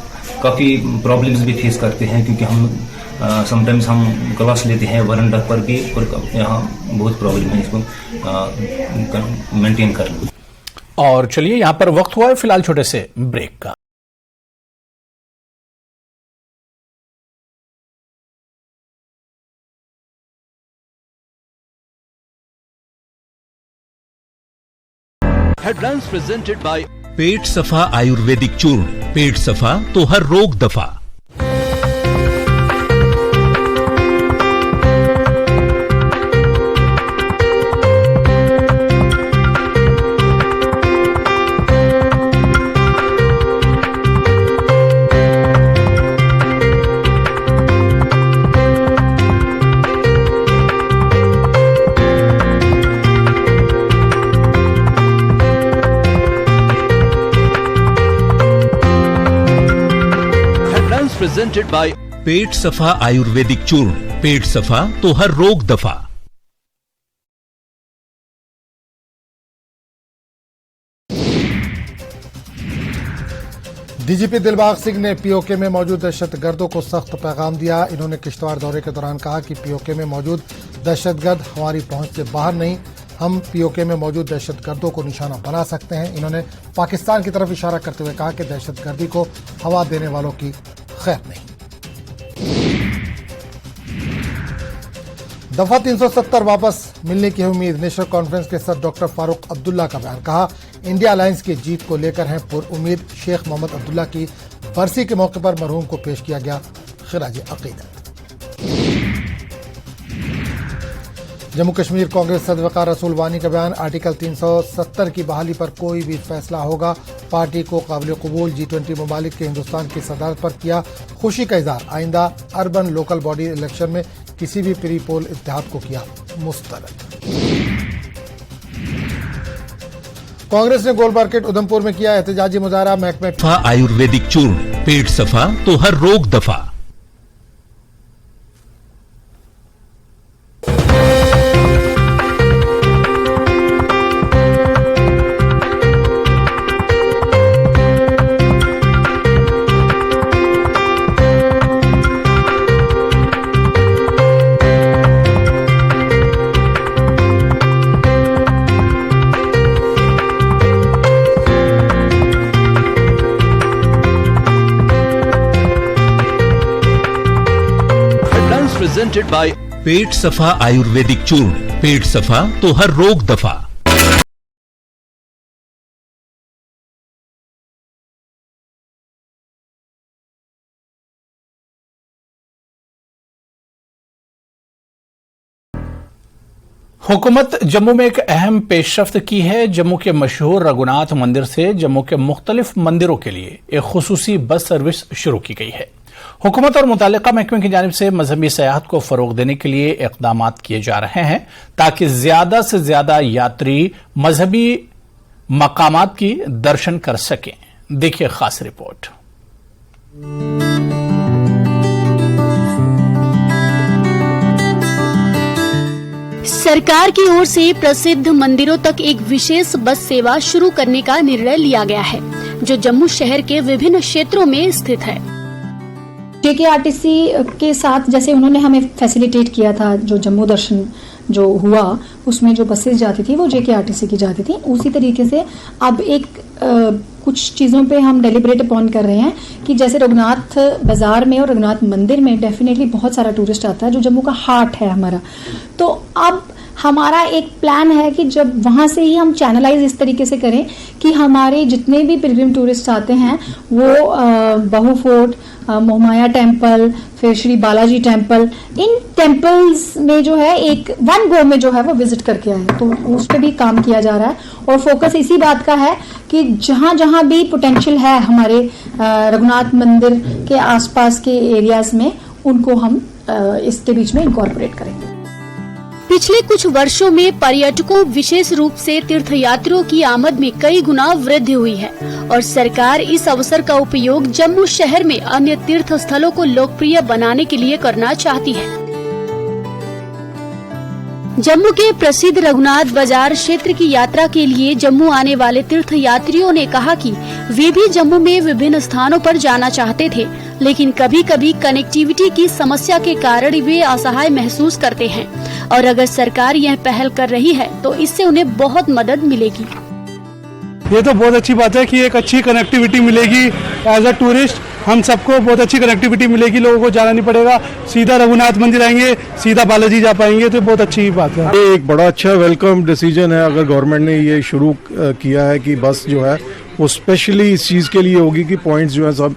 काफ़ी प्रॉब्लम्स भी फेस करते हैं क्योंकि हम समटाइम्स हम क्लास लेते हैं वरांडा पर भी, और यहाँ बहुत प्रॉब्लम है इसको मेंटेन करना। और चलिए यहाँ पर वक्त हुआ है फिलहाल छोटे से ब्रेक का। हेडलाइंस प्रेजेंटेड बाय पेट सफा आयुर्वेदिक चूर्ण। पेट सफा तो हर रोग दफा। प्रेजेंटेड बाय पेट सफा आयुर्वेदिक चूर्ण। पेट सफा तो हर रोग दफा। डीजीपी दिलबाग सिंह ने पीओके में मौजूद दहशतगर्दों को सख्त पैगाम दिया। इन्होंने किश्तवाड़ दौरे के दौरान कहा कि पीओके में मौजूद दहशतगर्द हमारी पहुंच से बाहर नहीं, हम पीओके में मौजूद दहशतगर्दों को निशाना बना सकते हैं। इन्होंने पाकिस्तान की तरफ इशारा करते हुए कहा कि दहशतगर्दी को हवा देने वालों की खैर नहीं। दफा 370 वापस मिलने की उम्मीद, नेशनल कॉन्फ्रेंस के सदर डॉक्टर फारूक अब्दुल्ला का बयान। कहा इंडिया अलायंस की जीत को लेकर हैं पुरउम्मीद। शेख मोहम्मद अब्दुल्ला की बरसी के मौके पर मरहूम को पेश किया गया खिराज अकीदत। जम्मू कश्मीर कांग्रेस सदर वकार रसूल वानी का बयान, आर्टिकल 370 की बहाली पर कोई भी फैसला होगा, पार्टी को काबिल कबूल। G20 ममालिक के हिंदुस्तान की सदारत पर किया खुशी का इजहार। आइंदा अर्बन लोकल बॉडी इलेक्शन में किसी भी प्री पोल इत्तेहाद को किया मुस्तरद। कांग्रेस ने गोल मार्केट उधमपुर में किया एहतजाजी मुजाहरा। महकमे आयुर्वेदिक चूर्ण। पेट सफा तो हर रोग दफा। प्रेजेंटेड बाय पेट सफा आयुर्वेदिक चूर्ण। पेट सफा तो हर रोग दफा। हुकूमत जम्मू में एक अहम पेशरफ्त की है। जम्मू के मशहूर रघुनाथ मंदिर से जम्मू के मुख्तलिफ मंदिरों के लिए एक खुसूसी बस सर्विस शुरू की गई है। हुकूमत और मुतालिका महकमे की जानिब से मजहबी सयाहत को फरोग देने के लिए इक़दाम किए जा रहे हैं ताकि ज्यादा से ज्यादा यात्री मजहबी मकामात की दर्शन कर सकें। देखिए खास रिपोर्ट। सरकार की ओर से प्रसिद्ध मंदिरों तक एक विशेष बस सेवा शुरू करने का निर्णय लिया गया है, जो जम्मू शहर के विभिन्न क्षेत्रों में स्थित है। JKRTC के साथ जैसे उन्होंने हमें फैसिलिटेट किया था, जो जम्मू दर्शन जो हुआ उसमें जो बसेस जाती थी वो JKRTC की जाती थी, उसी तरीके से अब एक कुछ चीज़ों पे हम डेलिब्रेट अपॉन कर रहे हैं कि जैसे रघुनाथ बाजार में और रघुनाथ मंदिर में डेफिनेटली बहुत सारा टूरिस्ट आता है, जो जम्मू का हार्ट है हमारा। तो अब हमारा एक प्लान है कि जब वहाँ से ही हम चैनलाइज इस तरीके से करें कि हमारे जितने भी पिलग्रिम टूरिस्ट आते हैं वो बहू फोर्ट, मोहमाया टेम्पल, फिर Shri Balaji temple, in temples में जो है एक वन गो में जो है वो विजिट करके आए। तो उस पर भी काम किया जा रहा है और फोकस इसी बात का है कि जहाँ जहाँ भी पोटेंशियल है हमारे रघुनाथ मंदिर के आसपास के एरियाज में, उनको हम इसके बीच में इनकॉर्पोरेट करेंगे। पिछले कुछ वर्षों में पर्यटकों विशेष रूप से तीर्थयात्रियों की आमद में कई गुना वृद्धि हुई है और सरकार इस अवसर का उपयोग जम्मू शहर में अन्य तीर्थ स्थलों को लोकप्रिय बनाने के लिए करना चाहती है। जम्मू के प्रसिद्ध रघुनाथ बाजार क्षेत्र की यात्रा के लिए जम्मू आने वाले तीर्थयात्रियों ने कहा कि वे भी जम्मू में विभिन्न स्थानों पर जाना चाहते थे, लेकिन कभी कभी कनेक्टिविटी की समस्या के कारण वे असहाय महसूस करते हैं और अगर सरकार यह पहल कर रही है तो इससे उन्हें बहुत मदद मिलेगी। ये तो बहुत अच्छी बात है कि एक अच्छी कनेक्टिविटी मिलेगी एज अ टूरिस्ट, हम सबको बहुत अच्छी कनेक्टिविटी मिलेगी, लोगों को जाना नहीं पड़ेगा, सीधा रघुनाथ मंदिर आएंगे, सीधा बालाजी जा पाएंगे, तो बहुत अच्छी बात है। ये एक बड़ा अच्छा वेलकम डिसीजन है अगर गवर्नमेंट ने ये शुरू किया है कि बस जो है वो स्पेशली इस चीज़ के लिए होगी कि पॉइंट्स जो है सब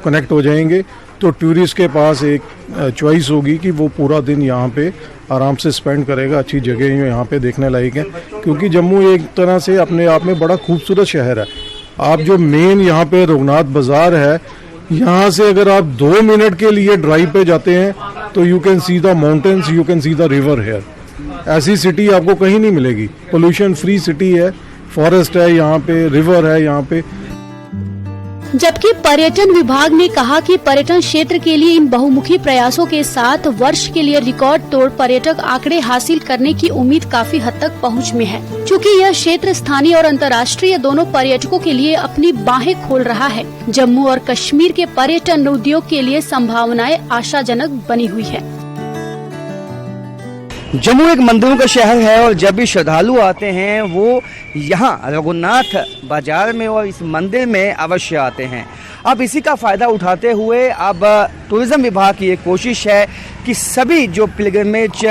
कनेक्ट हो जाएंगे, तो टूरिस्ट के पास एक चॉइस होगी कि वो पूरा दिन यहाँ पे आराम से स्पेंड करेगा। अच्छी जगह यहाँ पे देखने लायक है, क्योंकि जम्मू एक तरह से अपने आप में बड़ा खूबसूरत शहर है। आप जो मेन यहाँ पे रघुनाथ बाजार है, यहाँ से अगर आप 2 मिनट के लिए ड्राइव पे जाते हैं तो you can see the mountains, you can see the river here. ऐसी सिटी आपको कहीं नहीं मिलेगी, पोल्यूशन फ्री सिटी है, फॉरेस्ट है यहाँ पे, रिवर है यहाँ पे। जबकि पर्यटन विभाग ने कहा कि पर्यटन क्षेत्र के लिए इन बहुमुखी प्रयासों के साथ वर्ष के लिए रिकॉर्ड तोड़ पर्यटक आंकड़े हासिल करने की उम्मीद काफी हद तक पहुंच में है, क्योंकि यह क्षेत्र स्थानीय और अंतर्राष्ट्रीय दोनों पर्यटकों के लिए अपनी बाहें खोल रहा है। जम्मू और कश्मीर के पर्यटन उद्योग के लिए संभावनाएं आशाजनक बनी हुई है। जम्मू एक मंदिरों का शहर है और जब भी श्रद्धालु आते हैं वो यहाँ रघुनाथ बाजार में और इस मंदिर में अवश्य आते हैं। अब इसी का फ़ायदा उठाते हुए अब टूरिज़्म विभाग की ये कोशिश है कि सभी जो पिलग्रिमेज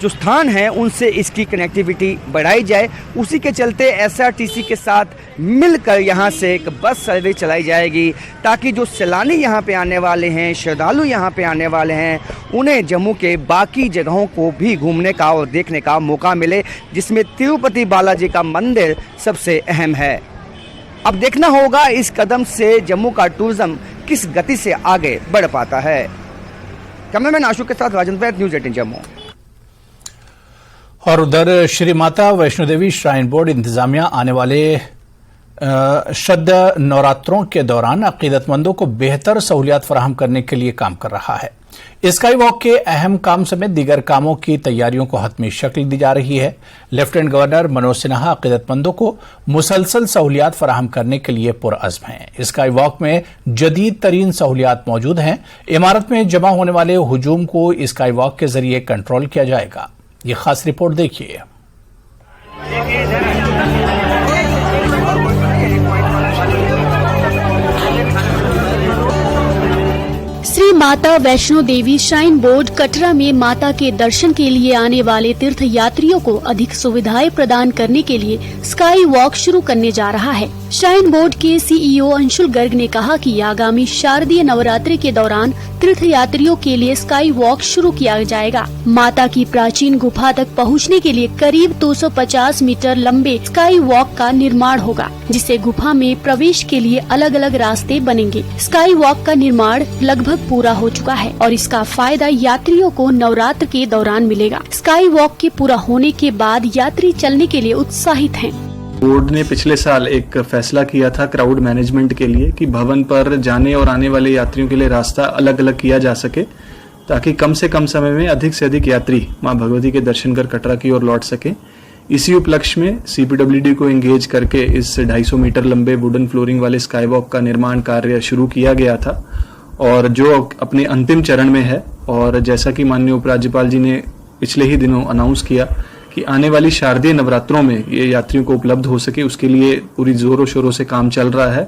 जो स्थान हैं उनसे इसकी कनेक्टिविटी बढ़ाई जाए। उसी के चलते SRTC के साथ मिलकर यहाँ से एक बस सर्विस चलाई जाएगी, ताकि जो सैलानी यहाँ पे आने वाले हैं, श्रद्धालु यहाँ पे आने वाले हैं, उन्हें जम्मू के बाकी जगहों को भी घूमने का और देखने का मौका मिले, जिसमें तिरुपति बालाजी का मंदिर सबसे अहम है। अब देखना होगा इस कदम से जम्मू का टूरिज्म किस गति से आगे बढ़ पाता है। कैमरामैन आशु के साथ राजेंद्र वैद, न्यूज़ 18 जम्मू। और उधर श्री माता वैष्णो देवी श्राइन बोर्ड इंतजामिया आने वाले श्रद्धा नवरात्रों के दौरान अकीदतमंदों को बेहतर सहूलियात फराहम करने के लिए काम कर रहा है। स्काई वॉक के अहम काम समेत दीगर कामों की तैयारियों को हतमी शक्ल दी जा रही है। लेफ्टिनेंट गवर्नर मनोज सिन्हा अकीदतमंदों को मुसलसल सहूलियात फराहम करने के लिए पुरअज़्म हैं। स्काई वॉक में जदीद तरीन सहूलियात मौजूद हैं। इमारत में जमा होने वाले हुजूम को स्काई वॉक के जरिए कंट्रोल किया जाएगा। ये खास रिपोर्ट देखिए। श्री माता वैष्णो देवी श्राइन बोर्ड कटरा में माता के दर्शन के लिए आने वाले तीर्थ यात्रियों को अधिक सुविधाएं प्रदान करने के लिए स्काई वॉक शुरू करने जा रहा है। श्राइन बोर्ड के CEO अंशुल गर्ग ने कहा कि आगामी शारदीय नवरात्रि के दौरान तीर्थ यात्रियों के लिए स्काई वॉक शुरू किया जाएगा। माता की प्राचीन गुफा तक पहुंचने के लिए करीब 250 मीटर लंबे स्काई वॉक का निर्माण होगा, जिससे गुफा में प्रवेश के लिए अलग अलग रास्ते बनेंगे। स्काई वॉक का निर्माण लगभग पूरा हो चुका है और इसका फायदा यात्रियों को नवरात्र के दौरान मिलेगा। स्काई वॉक के पूरा होने के बाद यात्री चलने के लिए उत्साहित हैं। बोर्ड ने पिछले साल एक फैसला किया था क्राउड मैनेजमेंट के लिए कि भवन पर जाने और आने वाले यात्रियों के लिए रास्ता अलग अलग किया जा सके, ताकि कम से कम समय में अधिक से अधिक यात्री मां भगवती के दर्शन कर कटरा की ओर लौट सके। इसी उपलक्ष्य में CPWD को एंगेज करके इस 250 मीटर लंबे वुडन फ्लोरिंग वाले स्काई वॉक का निर्माण कार्य शुरू किया गया था और जो अपने अंतिम चरण में है। और जैसा कि माननीय उपराज्यपाल जी ने पिछले ही दिनों अनाउंस किया कि आने वाली शारदीय नवरात्रों में ये यात्रियों को उपलब्ध हो सके, उसके लिए पूरी जोरों शोरों से काम चल रहा है।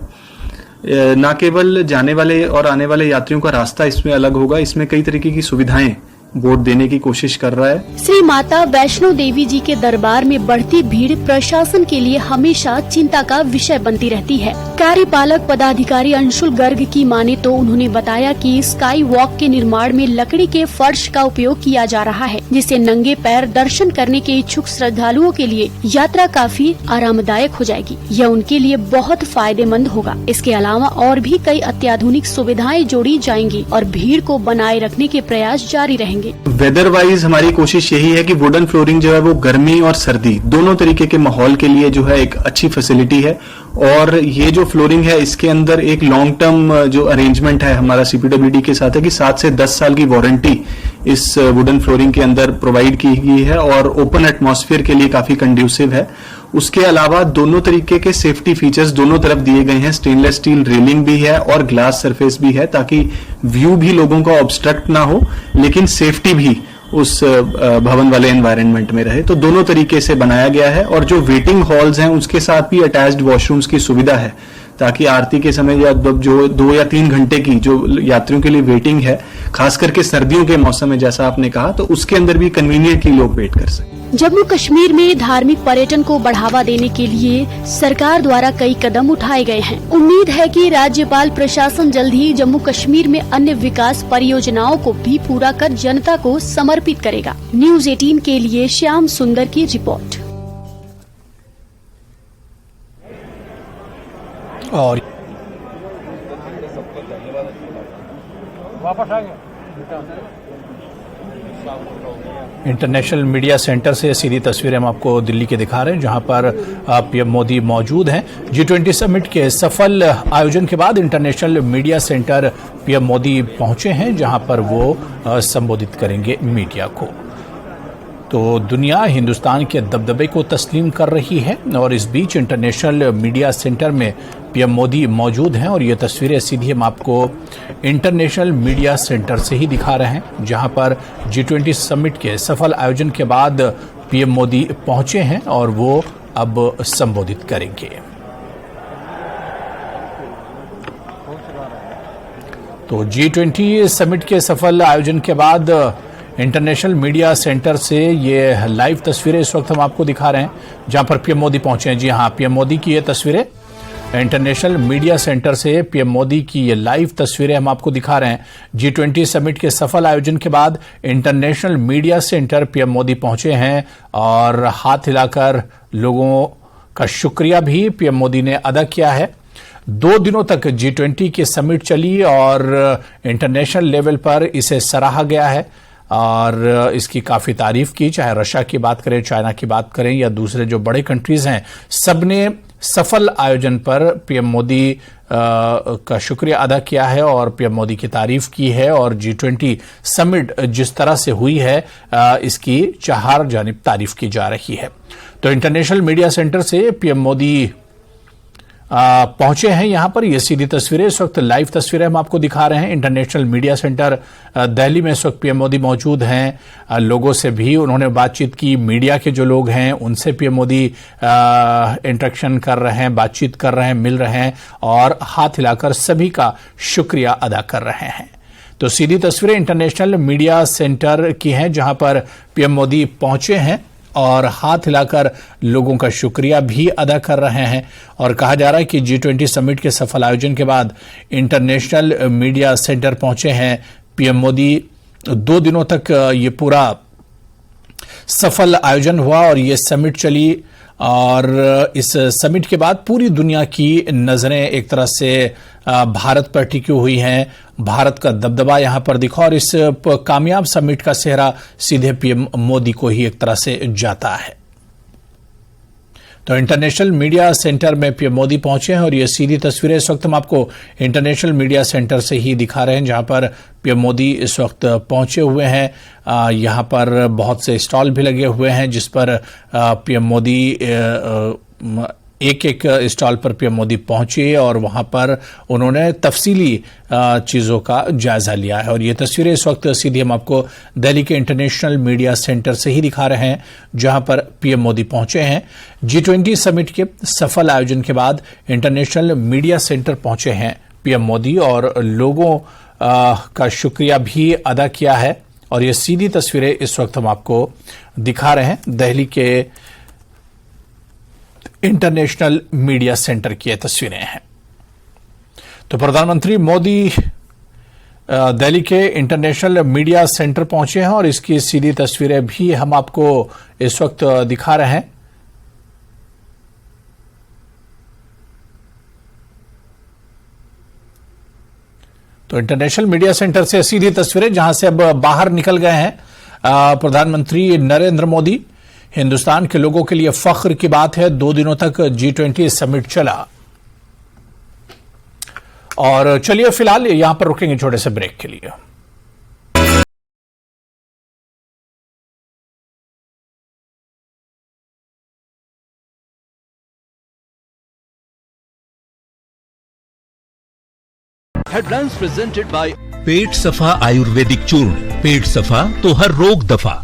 न केवल जाने वाले और आने वाले यात्रियों का रास्ता इसमें अलग होगा, इसमें कई तरीके की सुविधाएं बोर्ड देने की कोशिश कर रहा है। श्री माता वैष्णो देवी जी के दरबार में बढ़ती भीड़ प्रशासन के लिए हमेशा चिंता का विषय बनती रहती है। कार्यपालक पदाधिकारी अंशुल गर्ग की माने तो उन्होंने बताया कि स्काई वॉक के निर्माण में लकड़ी के फर्श का उपयोग किया जा रहा है, जिससे नंगे पैर दर्शन करने के इच्छुक श्रद्धालुओं के लिए यात्रा काफी आरामदायक हो जाएगी। यह उनके लिए बहुत फायदेमंद होगा। इसके अलावा और भी कई अत्याधुनिक सुविधाएं जोड़ी जाएंगी और भीड़ को बनाए रखने के प्रयास जारी रहेंगे। वेदर वाइज हमारी कोशिश यही है कि वुडन फ्लोरिंग जो है वो गर्मी और सर्दी दोनों तरीके के माहौल के लिए जो है एक अच्छी फैसिलिटी है। और ये जो फ्लोरिंग है इसके अंदर एक लॉन्ग टर्म जो अरेंजमेंट है हमारा सीपीडब्ल्यूडी के साथ है कि 7 से 10 साल की वारंटी इस वुडन फ्लोरिंग के अंदर प्रोवाइड की गई है और ओपन एटमॉस्फेयर के लिए काफी कंड्यूसिव है। उसके अलावा दोनों तरीके के सेफ्टी फीचर्स दोनों तरफ दिए गए हैं। स्टेनलेस स्टील रेलिंग भी है और ग्लास सरफेस भी है, ताकि व्यू भी लोगों का ऑब्स्ट्रक्ट ना हो लेकिन सेफ्टी भी उस भवन वाले एनवायरनमेंट में रहे। तो दोनों तरीके से बनाया गया है। और जो वेटिंग हॉल्स हैं उसके साथ भी अटैच्ड वॉशरूम्स की सुविधा है, ताकि आरती के समय या जो 2 या 3 घंटे की जो यात्रियों के लिए वेटिंग है, खास करके सर्दियों के मौसम में जैसा आपने कहा, तो उसके अंदर भी कन्वीनियंटली लोग वेट कर सकें। जम्मू कश्मीर में धार्मिक पर्यटन को बढ़ावा देने के लिए सरकार द्वारा कई कदम उठाए गए हैं। उम्मीद है कि राज्यपाल प्रशासन जल्द ही जम्मू कश्मीर में अन्य विकास परियोजनाओं को भी पूरा कर जनता को समर्पित करेगा। न्यूज़ 18 के लिए श्याम सुंदर की रिपोर्ट। और वापस आ गया। इंटरनेशनल मीडिया सेंटर से सीधी तस्वीरें हम आपको दिल्ली के दिखा रहे हैं, जहां पर पीएम मोदी मौजूद हैं। G20 समिट के सफल आयोजन के बाद international media centre PM Modi पहुंचे हैं, जहां पर वो संबोधित करेंगे मीडिया को। तो दुनिया हिंदुस्तान के दबदबे को तस्लीम कर रही है और इस बीच इंटरनेशनल मीडिया सेंटर में पीएम मोदी मौजूद हैं और ये तस्वीरें सीधी हम आपको इंटरनेशनल मीडिया सेंटर से ही दिखा रहे हैं, जहां पर G20 समिट के सफल आयोजन के बाद पीएम मोदी पहुंचे हैं और वो अब संबोधित करेंगे। तो G20 समिट के सफल आयोजन के बाद इंटरनेशनल मीडिया सेंटर से ये लाइव तस्वीरें इस वक्त हम आपको दिखा रहे हैं, जहां पर पीएम मोदी पहुंचे हैं। जी हां, पीएम मोदी की ये तस्वीरें इंटरनेशनल मीडिया सेंटर से पीएम मोदी की ये लाइव तस्वीरें हम आपको दिखा रहे हैं। G20 समिट के सफल आयोजन के बाद international media centre PM Modi पहुंचे हैं और हाथ हिलाकर लोगों का शुक्रिया भी पीएम मोदी ने अदा किया है। 2 दिनों तक G20 की समिट चली और इंटरनेशनल लेवल पर इसे सराहा गया है और इसकी काफी तारीफ की, चाहे रशिया की बात करें, चाइना की बात करें या दूसरे जो बड़े कंट्रीज हैं, सबने सफल आयोजन पर पीएम मोदी का शुक्रिया अदा किया है और पीएम मोदी की तारीफ की है। और G20 समिट जिस तरह से हुई है इसकी चार जानिब तारीफ की जा रही है। तो इंटरनेशनल मीडिया सेंटर से पीएम मोदी पहुंचे हैं यहां पर। ये सीधी तस्वीरें इस वक्त लाइव तस्वीरें हम आपको दिखा रहे हैं। इंटरनेशनल मीडिया सेंटर दिल्ली में इस वक्त पीएम मोदी मौजूद हैं। लोगों से भी उन्होंने बातचीत की, मीडिया के जो लोग हैं उनसे पीएम मोदी इंटरेक्शन कर रहे हैं, बातचीत कर रहे हैं, मिल रहे हैं और हाथ हिलाकर सभी का शुक्रिया अदा कर रहे हैं। तो सीधी तस्वीरें इंटरनेशनल मीडिया सेंटर की हैं, जहां पर पीएम मोदी पहुंचे हैं और हाथ हिलाकर लोगों का शुक्रिया भी अदा कर रहे हैं। और कहा जा रहा है कि G20 समिट के सफल आयोजन के बाद इंटरनेशनल मीडिया सेंटर पहुंचे हैं पीएम मोदी। 2 दिनों तक ये पूरा सफल आयोजन हुआ और ये समिट चली और इस समिट के बाद पूरी दुनिया की नजरें एक तरह से भारत पर टिकी हुई हैं। भारत का दबदबा यहां पर दिखा और इस कामयाब समिट का सेहरा सीधे पीएम मोदी को ही एक तरह से जाता है। तो इंटरनेशनल मीडिया सेंटर में पीएम मोदी पहुंचे हैं और ये सीधी तस्वीरें इस वक्त हम आपको इंटरनेशनल मीडिया सेंटर से ही दिखा रहे हैं, जहां पर पीएम मोदी इस वक्त पहुंचे हुए हैं। यहां पर बहुत से स्टॉल भी लगे हुए हैं जिस पर पीएम मोदी एक एक स्टॉल पर पीएम मोदी पहुंचे और वहां पर उन्होंने तफसीली चीजों का जायजा लिया है। और ये तस्वीरें इस वक्त सीधी हम आपको दिल्ली के इंटरनेशनल मीडिया सेंटर से ही दिखा रहे हैं, जहां पर पीएम मोदी पहुंचे हैं। G20 समिट के सफल आयोजन के बाद इंटरनेशनल मीडिया सेंटर पहुंचे हैं पीएम मोदी और लोगों का शुक्रिया भी अदा किया है। और ये सीधी तस्वीरें इस वक्त हम आपको दिखा रहे हैं, दिल्ली के इंटरनेशनल मीडिया सेंटर की ये तस्वीरें हैं। तो प्रधानमंत्री मोदी दिल्ली के इंटरनेशनल मीडिया सेंटर पहुंचे हैं और इसकी सीधी तस्वीरें भी हम आपको इस वक्त दिखा रहे हैं। तो इंटरनेशनल मीडिया सेंटर से सीधी तस्वीरें, जहां से अब बाहर निकल गए हैं प्रधानमंत्री नरेंद्र मोदी। हिंदुस्तान के लोगों के लिए फख्र की बात है, 2 दिनों तक G20 समिट चला। और चलिए फिलहाल यहां पर रुकेंगे छोटे से ब्रेक के लिए। हेडलाइंस प्रेजेंटेड बाय पेट सफा आयुर्वेदिक चूर्ण। पेट सफा तो हर रोग दफा।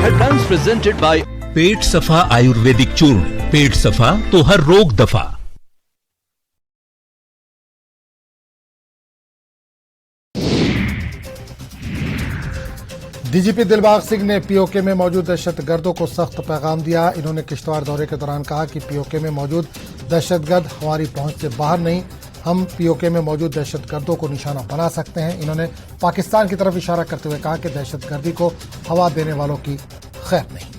हेडलाइंस प्रेजेंटेड बाय पेट सफा आयुर्वेदिक चूर्ण। पेट सफा तो हर रोग दफा। डीजीपी दिलबाग सिंह ने पीओके में मौजूद दहशतगर्दों को सख्त पैगाम दिया। इन्होंने किश्तवाड़ दौरे के दौरान कहा कि पीओके में मौजूद दहशतगर्द हमारी पहुंच से बाहर नहीं, हम पीओके में मौजूद दहशतगर्दों को निशाना बना सकते हैं। इन्होंने पाकिस्तान की तरफ इशारा करते हुए कहा कि दहशतगर्दी को हवा देने वालों की खैर नहीं।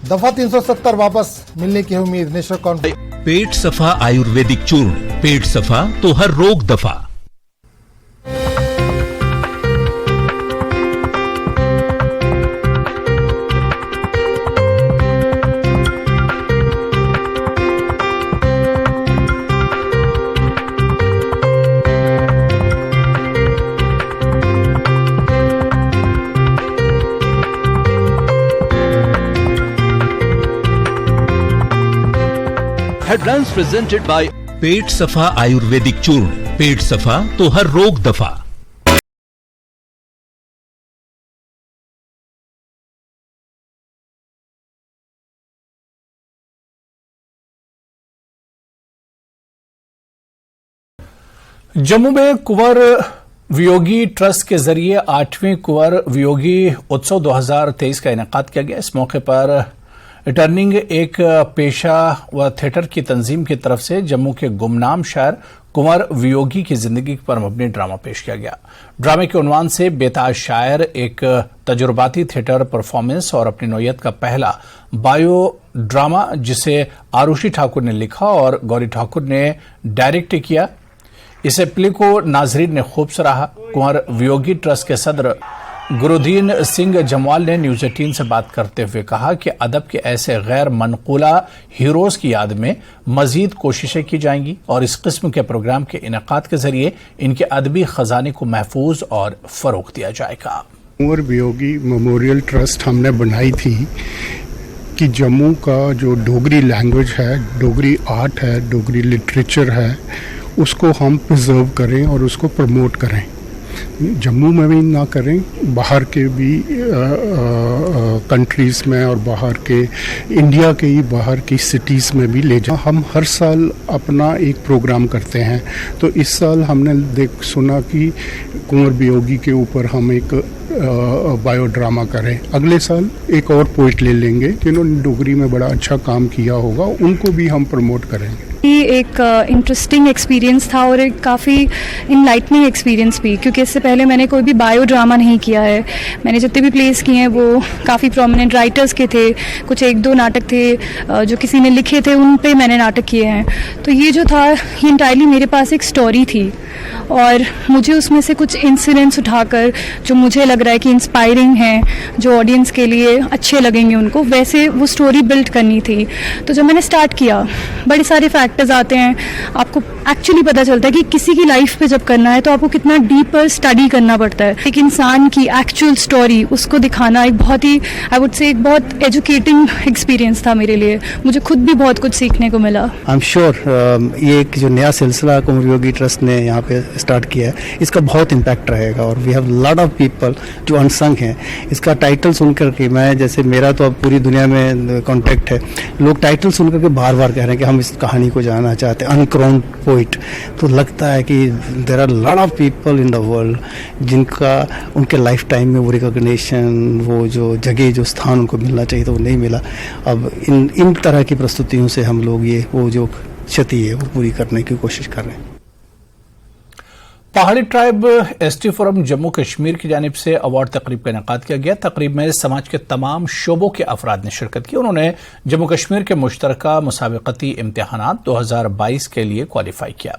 दफा 370 वापस मिलने की उम्मीद, नेशनल कॉन्फ्रेंस। पेट सफा आयुर्वेदिक चूर्ण। पेट सफा तो हर रोग दफा। हेडलाइंस प्रेजेंटेड बाय पेट सफा आयुर्वेदिक चूर्ण। पेट सफा तो हर रोग दफा। जम्मू में कुंवर वियोगी ट्रस्ट के जरिए 8वें कुंवर वियोगी उत्सव 2023 का इनेकाद किया गया। इस मौके पर रिटर्निंग एक पेशा व थिएटर की तंजीम की तरफ से जम्मू के गुमनाम शायर कुंवर वियोगी की जिंदगी पर मबनी ड्रामा पेश किया गया। ड्रामे के उन्वान से बेताज शायर एक तजुर्बाती थिएटर परफॉर्मेंस और अपनी नौयत का पहला बायो ड्रामा, जिसे आरुषि ठाकुर ने लिखा और गौरी ठाकुर ने डायरेक्ट किया। इसे प्ले को नाजरीन ने खूब सराहा। कुंवर वियोगी ट्रस्ट के सदर गुरुदीन सिंह जमवाल ने न्यूज 18 से बात करते हुए कहा कि अदब के ऐसे गैर मनकूला हीरोज की याद में मजीद कोशिशें की जाएंगी और इस किस्म के प्रोग्राम के इनेकाद के जरिए इनके अदबी खजाने को महफूज और फरोग दिया जाएगा। कुंवर वियोगी मेमोरियल ट्रस्ट हमने बनाई थी कि जम्मू का जो डोगरी लैंग्वेज है, डोगरी आर्ट है, डोगरी लिटरेचर है, उसको हम प्रिजर्व करें और उसको प्रमोट करें। जम्मू में भी ना करें, बाहर के भी कंट्रीज़ में और बाहर के इंडिया के ही बाहर की सिटीज़ में भी ले जाएं। हम हर साल अपना एक प्रोग्राम करते हैं, तो इस साल हमने सुना कि कुंवर वियोगी के ऊपर हम एक बायो ड्रामा करें। अगले साल एक और पोइट ले लेंगे जिन्होंने डोगरी में बड़ा अच्छा काम किया होगा, उनको भी हम प्रमोट करेंगे। ये एक इंटरेस्टिंग एक्सपीरियंस था और एक काफ़ी इनलाइटनिंग एक्सपीरियंस भी, क्योंकि इससे पहले मैंने कोई भी बायो ड्रामा नहीं किया है। मैंने जितने भी प्लेस किए हैं वो काफ़ी प्रोमिनेंट राइटर्स के थे, कुछ एक दो नाटक थे जो किसी ने लिखे थे, उन पे मैंने नाटक किए हैं। तो ये जो था ये इंटायरली मेरे पास एक स्टोरी थी और मुझे उसमें से कुछ इंसिडेंट्स उठाकर जो मुझे लग रहा है कि इंस्पायरिंग हैं, जो ऑडियंस के लिए अच्छे लगेंगे उनको, वैसे वो स्टोरी बिल्ड करनी थी। तो जब मैंने स्टार्ट किया, बड़े सारे फैक्टर्स आते हैं, आपको एक्चुअली पता चलता है कि किसी की लाइफ पे जब करना है तो आपको कितना डीपर स्टडी करना पड़ता है। एक इंसान की एक्चुअल स्टोरी उसको दिखाना एक बहुत ही, आई वुड से, एक बहुत एजुकेटिंग एक्सपीरियंस था मेरे लिए। मुझे खुद भी बहुत कुछ सीखने को मिला। आई एम श्योर ये एक जो नया सिलसिला कुंवर योगी ट्रस्ट ने यहाँ पे स्टार्ट किया है, इसका बहुत इम्पैक्ट रहेगा और we have lot of people जो अनसंग हैं। इसका टाइटल सुनकर के मैं, जैसे मेरा तो अब पूरी दुनिया में कॉन्टेक्ट है, लोग टाइटल सुनकर के बार बार कह रहे हैं कि हम इस कहानी को जानना चाहते हैं, अनक्राउंड पोइट। तो लगता है कि there are lot of people in the world जिनका उनके लाइफ टाइम में वो रिकॉग्निशन, वो जो जगह, जो स्थान उनको मिलना चाहिए तो वो नहीं मिला। अब इन तरह की प्रस्तुतियों से हम लोग ये वो जो क्षति है वो पूरी करने की कोशिश कर रहे हैं। पहाड़ी tribe ST forum Jammu Kashmir की जानिब से अवार्ड तकरीब का इनेकाद किया गया। तकरीब में समाज के तमाम शोबों के अफराद ने शिरकत की। उन्होंने जम्मू कश्मीर के मुश्तरका मुसाबिकती इम्तिहानात 2022 के लिए क्वालिफाई किया।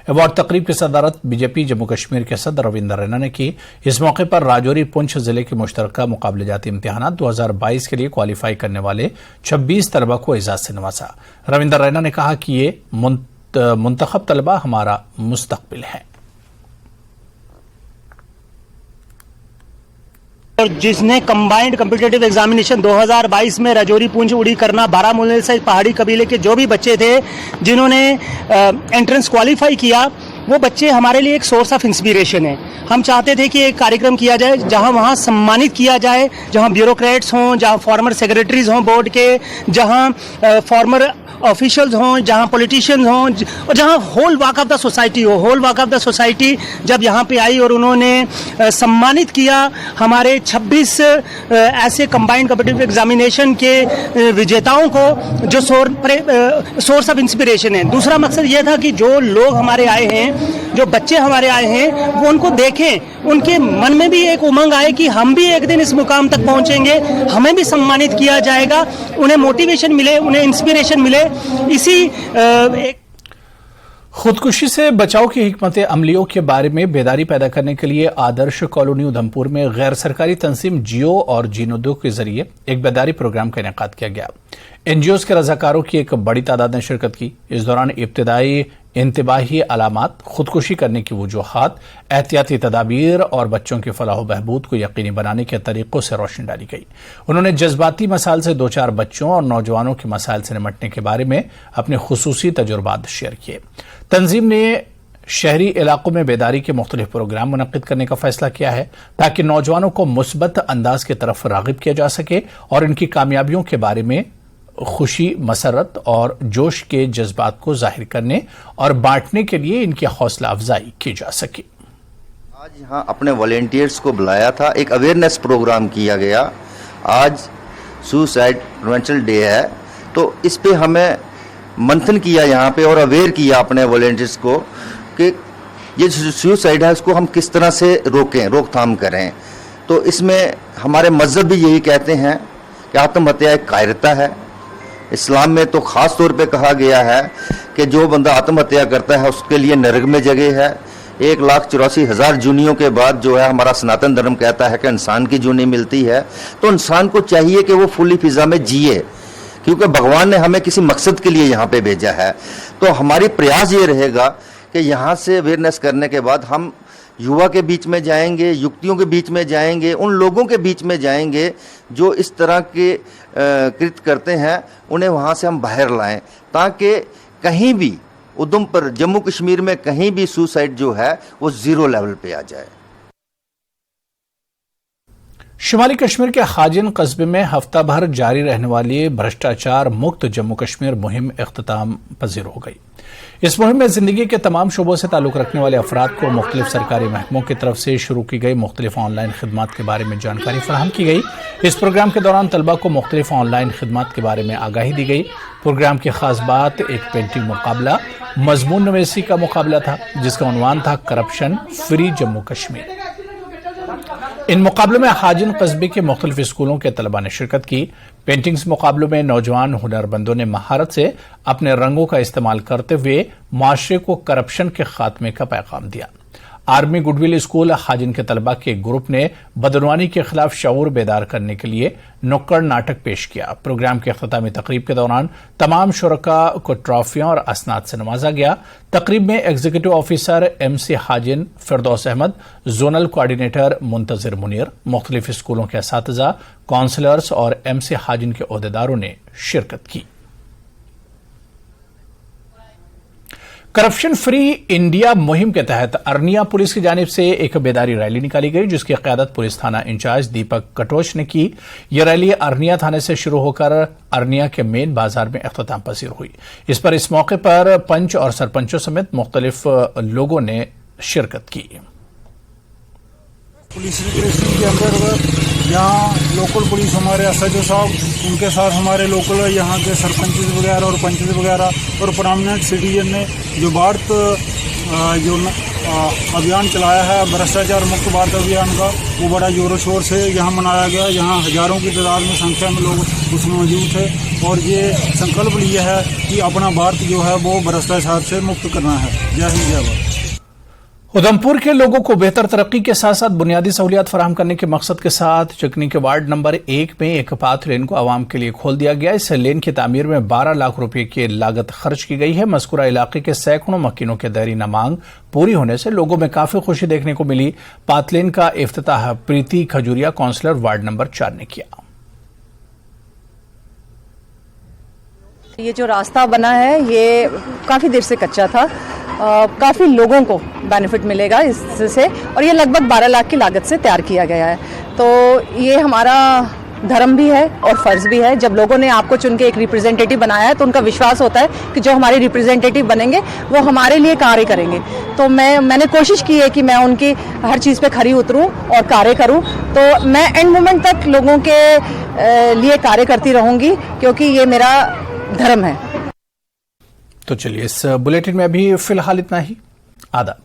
अवार्ड तकरीब की सदारत बीजेपी जम्मू कश्मीर के सदर रविंदर रैना ने की। इस मौके पर राजौरी पुंछ जिले के मुश्तरका मुकाबले जाती इम्तिहानात 2022 के लिए क्वालिफाई करने वाले 26 तलबा को एजाज से नवाजा। रविंदर रैना ने कहा कि ये मुंतखब तलबा हमारा मुस्तकबिल है। और जिसने कंबाइंड कॉम्पिटिटिव एग्जामिनेशन 2022 में राजौरी पुंछ उड़ी करना, बारामूला से पहाड़ी कबीले के जो भी बच्चे थे जिन्होंने एंट्रेंस क्वालिफाई किया, वो बच्चे हमारे लिए एक सोर्स ऑफ इंस्पिरेशन है। हम चाहते थे कि एक कार्यक्रम किया जाए जहां वहां सम्मानित किया जाए, जहां ब्यूरोक्रेट्स हों, जहां फॉर्मर सेक्रेटरीज हों बोर्ड के, जहां फॉर्मर ऑफिशियल्स हों, जहां पॉलिटिशियंस हों, और जहां whole walk of the society whole. Walk walk of the सोसाइटी जब यहाँ पे आई और उन्होंने सम्मानित किया हमारे 26 ऐसे कंबाइंड कॉम्पिटिटिव एग्जामिनेशन के विजेताओं को, जो सोर्स ऑफ इंस्पिरेशन है। दूसरा मकसद ये था कि जो लोग हमारे आए हैं, जो बच्चे हमारे आए हैं, वो उनको देखें, उनके मन में भी एक उमंग आए कि हम भी एक दिन इस मुकाम तक पहुंचेंगे, हमें भी सम्मानित किया जाएगा, उन्हें मोटिवेशन मिले, उन्हें इंस्पिरेशन मिले। इसी एक खुदकुशी से बचाव की हिकमत अमलियों के बारे में बेदारी पैदा करने के लिए आदर्श कॉलोनी उधमपुर में गैर सरकारी तंजीम जियो और जीनोदो के जरिए एक बेदारी प्रोग्राम का इनेकाद किया गया। एनजीओज के रजाकारों की एक बड़ी तादाद ने शिरकत की। इस दौरान इब्तिदाई इंतबाही अलामात, खुदकुशी करने की वजूहात, एहतियाती तदाबीर और बच्चों की फलाह बहबूद को यकीनी बनाने के तरीकों से रोशनी डाली गई। उन्होंने जज्बाती मसाइल से 2-4 बच्चों और नौजवानों के मसाइल से निपटने के बारे में अपने खुसूसी तजुर्बात शेयर किए। तंजीम ने शहरी इलाकों में बेदारी के मुख्तलिफ प्रोग्राम मुनक्किद करने का फैसला किया है ताकि नौजवानों को मुस्बत अंदाज की तरफ रागिब किया जा सके और इनकी कामयाबियों के बारे में खुशी, मसरत और जोश के जज्बात को जाहिर करने और बांटने के लिए इनकी हौसला अफजाई की जा सके। आज यहाँ अपने वॉलेंटियर्स को बुलाया था, एक अवेयरनेस प्रोग्राम किया गया। आज सुसाइड प्रिवेंशन डे है, तो इस पे हमें मंथन किया यहाँ पे और अवेयर किया अपने वॉलेंटियर्स को कि ये सुसाइड है उसको हम किस तरह से रोकें, रोकथाम करें। तो इसमें हमारे मजहब भी यही कहते हैं कि आत्महत्या एक कायरता है। इस्लाम में तो ख़ास तौर पे कहा गया है कि जो बंदा आत्महत्या करता है उसके लिए नरक में जगह है। 1,84,000 जूनियों के बाद जो है हमारा सनातन धर्म कहता है कि इंसान की जूनी मिलती है। तो इंसान को चाहिए कि वो फुली फिजा में जिए, क्योंकि भगवान ने हमें किसी मकसद के लिए यहाँ पे भेजा है। तो हमारी प्रयास ये रहेगा कि यहाँ से अवेयरनेस करने के बाद हम युवा के बीच में जाएंगे, युक्तियों के बीच में जाएंगे, उन लोगों के बीच में जाएंगे जो इस तरह के कृत्य करते हैं, उन्हें वहाँ से हम बाहर लाएं ताकि कहीं भी उधमपुर, जम्मू कश्मीर में कहीं भी सुसाइड जो है वो 0 लेवल पे आ जाए। शुमाली कश्मीर के हाजिन कस्बे में हफ्ता भर जारी रहने वाली भ्रष्टाचार मुक्त जम्मू कश्मीर मुहिम इख्तिताम पजीर हो गई। इस मुहिम में जिंदगी के तमाम शोबों से ताल्लुक रखने वाले अफराद को मुख्तलिफ सरकारी महकमों की तरफ से शुरू की गई मुख्तलिफ ऑनलाइन खिदमात के बारे में जानकारी फराहम की गई। इस प्रोग्राम के दौरान तलबा को मुख्तलिफ ऑनलाइन खिदमात के बारे में आगाही दी गई। प्रोग्राम की खास बात एक पेंटिंग मुकाबला, मजमून नवीसी का मुकाबला था, जिसका उन्वान था करप्शन फ्री जम्मू कश्मीर। इन मुकाबलों में हाजिन कस्बे के मुख्तलिफ स्कूलों के तलबा ने शिरकत की। पेंटिंग्स मुकाबलों में नौजवान हुनरमंदों ने महारत से अपने रंगों का इस्तेमाल करते हुए माशरे को करप्शन के खात्मे का पैगाम दिया। आर्मी गुडविल स्कूल हाजिन के तलबा के ग्रुप ने बदनवानी के खिलाफ शऊर बेदार करने के लिए नुक्कड़ नाटक पेश किया। प्रोग्राम के अख्तामी तकरीब के दौरान तमाम शुरका को ट्रॉफियां और असनाद से नवाजा गया। तकरीब में एग्जीक्यूटिव ऑफिसर MC हाजिन फिरदौस अहमद, जोनल कोऑर्डिनेटर मुंतजिर मुनीर, मुख्तलिफ स्कूलों के असातिज़ा, काउंसलर्स और MC हाजिन के ओहदेदारों ने शिरकत की। करप्शन फ्री इंडिया मुहिम के तहत अरनिया पुलिस की जानिब से एक बेदारी रैली निकाली गई, जिसकी क़यादत पुलिस थाना इंचार्ज दीपक कटोच ने की। यह रैली अरनिया थाने से शुरू होकर अरनिया के मेन बाजार में इख्तिताम पसीर हुई। इस मौके पर पंच और सरपंचों समेत मुख्तलिफ लोगों ने शिरकत की। पुलिस रिप्रेजेंटेशन के अंदर यहाँ लोकल पुलिस हमारे SHO साहब, उनके साथ हमारे लोकल यहाँ के सरपंच वगैरह और पंच वगैरह और प्रोमिनेंट सिटीजन ने जो भारत अभियान चलाया है, भ्रष्टाचार मुक्त भारत अभियान का, वो बड़ा जोरों शोर से यहाँ मनाया गया। यहाँ हजारों की तादाद में संख्या में लोग उसमें मौजूद थे और ये संकल्प लिया है कि अपना भारत जो है वो भ्रष्टाचार से मुक्त करना है। जय हिंद, जय भारत। उधमपुर के लोगों को बेहतर तरक्की के साथ साथ बुनियादी सहूलियात फराहम करने के मकसद के साथ चिकनी के वार्ड नंबर 1 में एक पाथ लेन को आवाम के लिए खोल दिया गया। इस लेन की तामीर में 12 लाख रुपए की लागत खर्च की गई है। मज़कूरा इलाके के सैकड़ों मकीनों के देरीना मांग पूरी होने से लोगों में काफी खुशी देखने को मिली। पाथ लेन का इफ्तिताह प्रीति खजूरिया, काउंसलर वार्ड नंबर 4 ने किया। ये जो रास्ता बना है ये काफ़ी देर से कच्चा था, काफ़ी लोगों को बेनिफिट मिलेगा इससे और ये लगभग 12 लाख की लागत से तैयार किया गया है। तो ये हमारा धर्म भी है और फ़र्ज़ भी है। जब लोगों ने आपको चुन के एक रिप्रेजेंटेटिव बनाया है तो उनका विश्वास होता है कि जो हमारे रिप्रेजेंटेटिव बनेंगे वो हमारे लिए कार्य करेंगे। तो मैंने कोशिश की है कि मैं उनकी हर चीज़ पे खरी उतरूं और कार्य करूं। तो मैं एंड मोमेंट तक लोगों के लिए कार्य करती रहूंगी क्योंकि ये मेरा धर्म है। तो चलिए, इस बुलेटिन में अभी फिलहाल इतना ही। आदाब।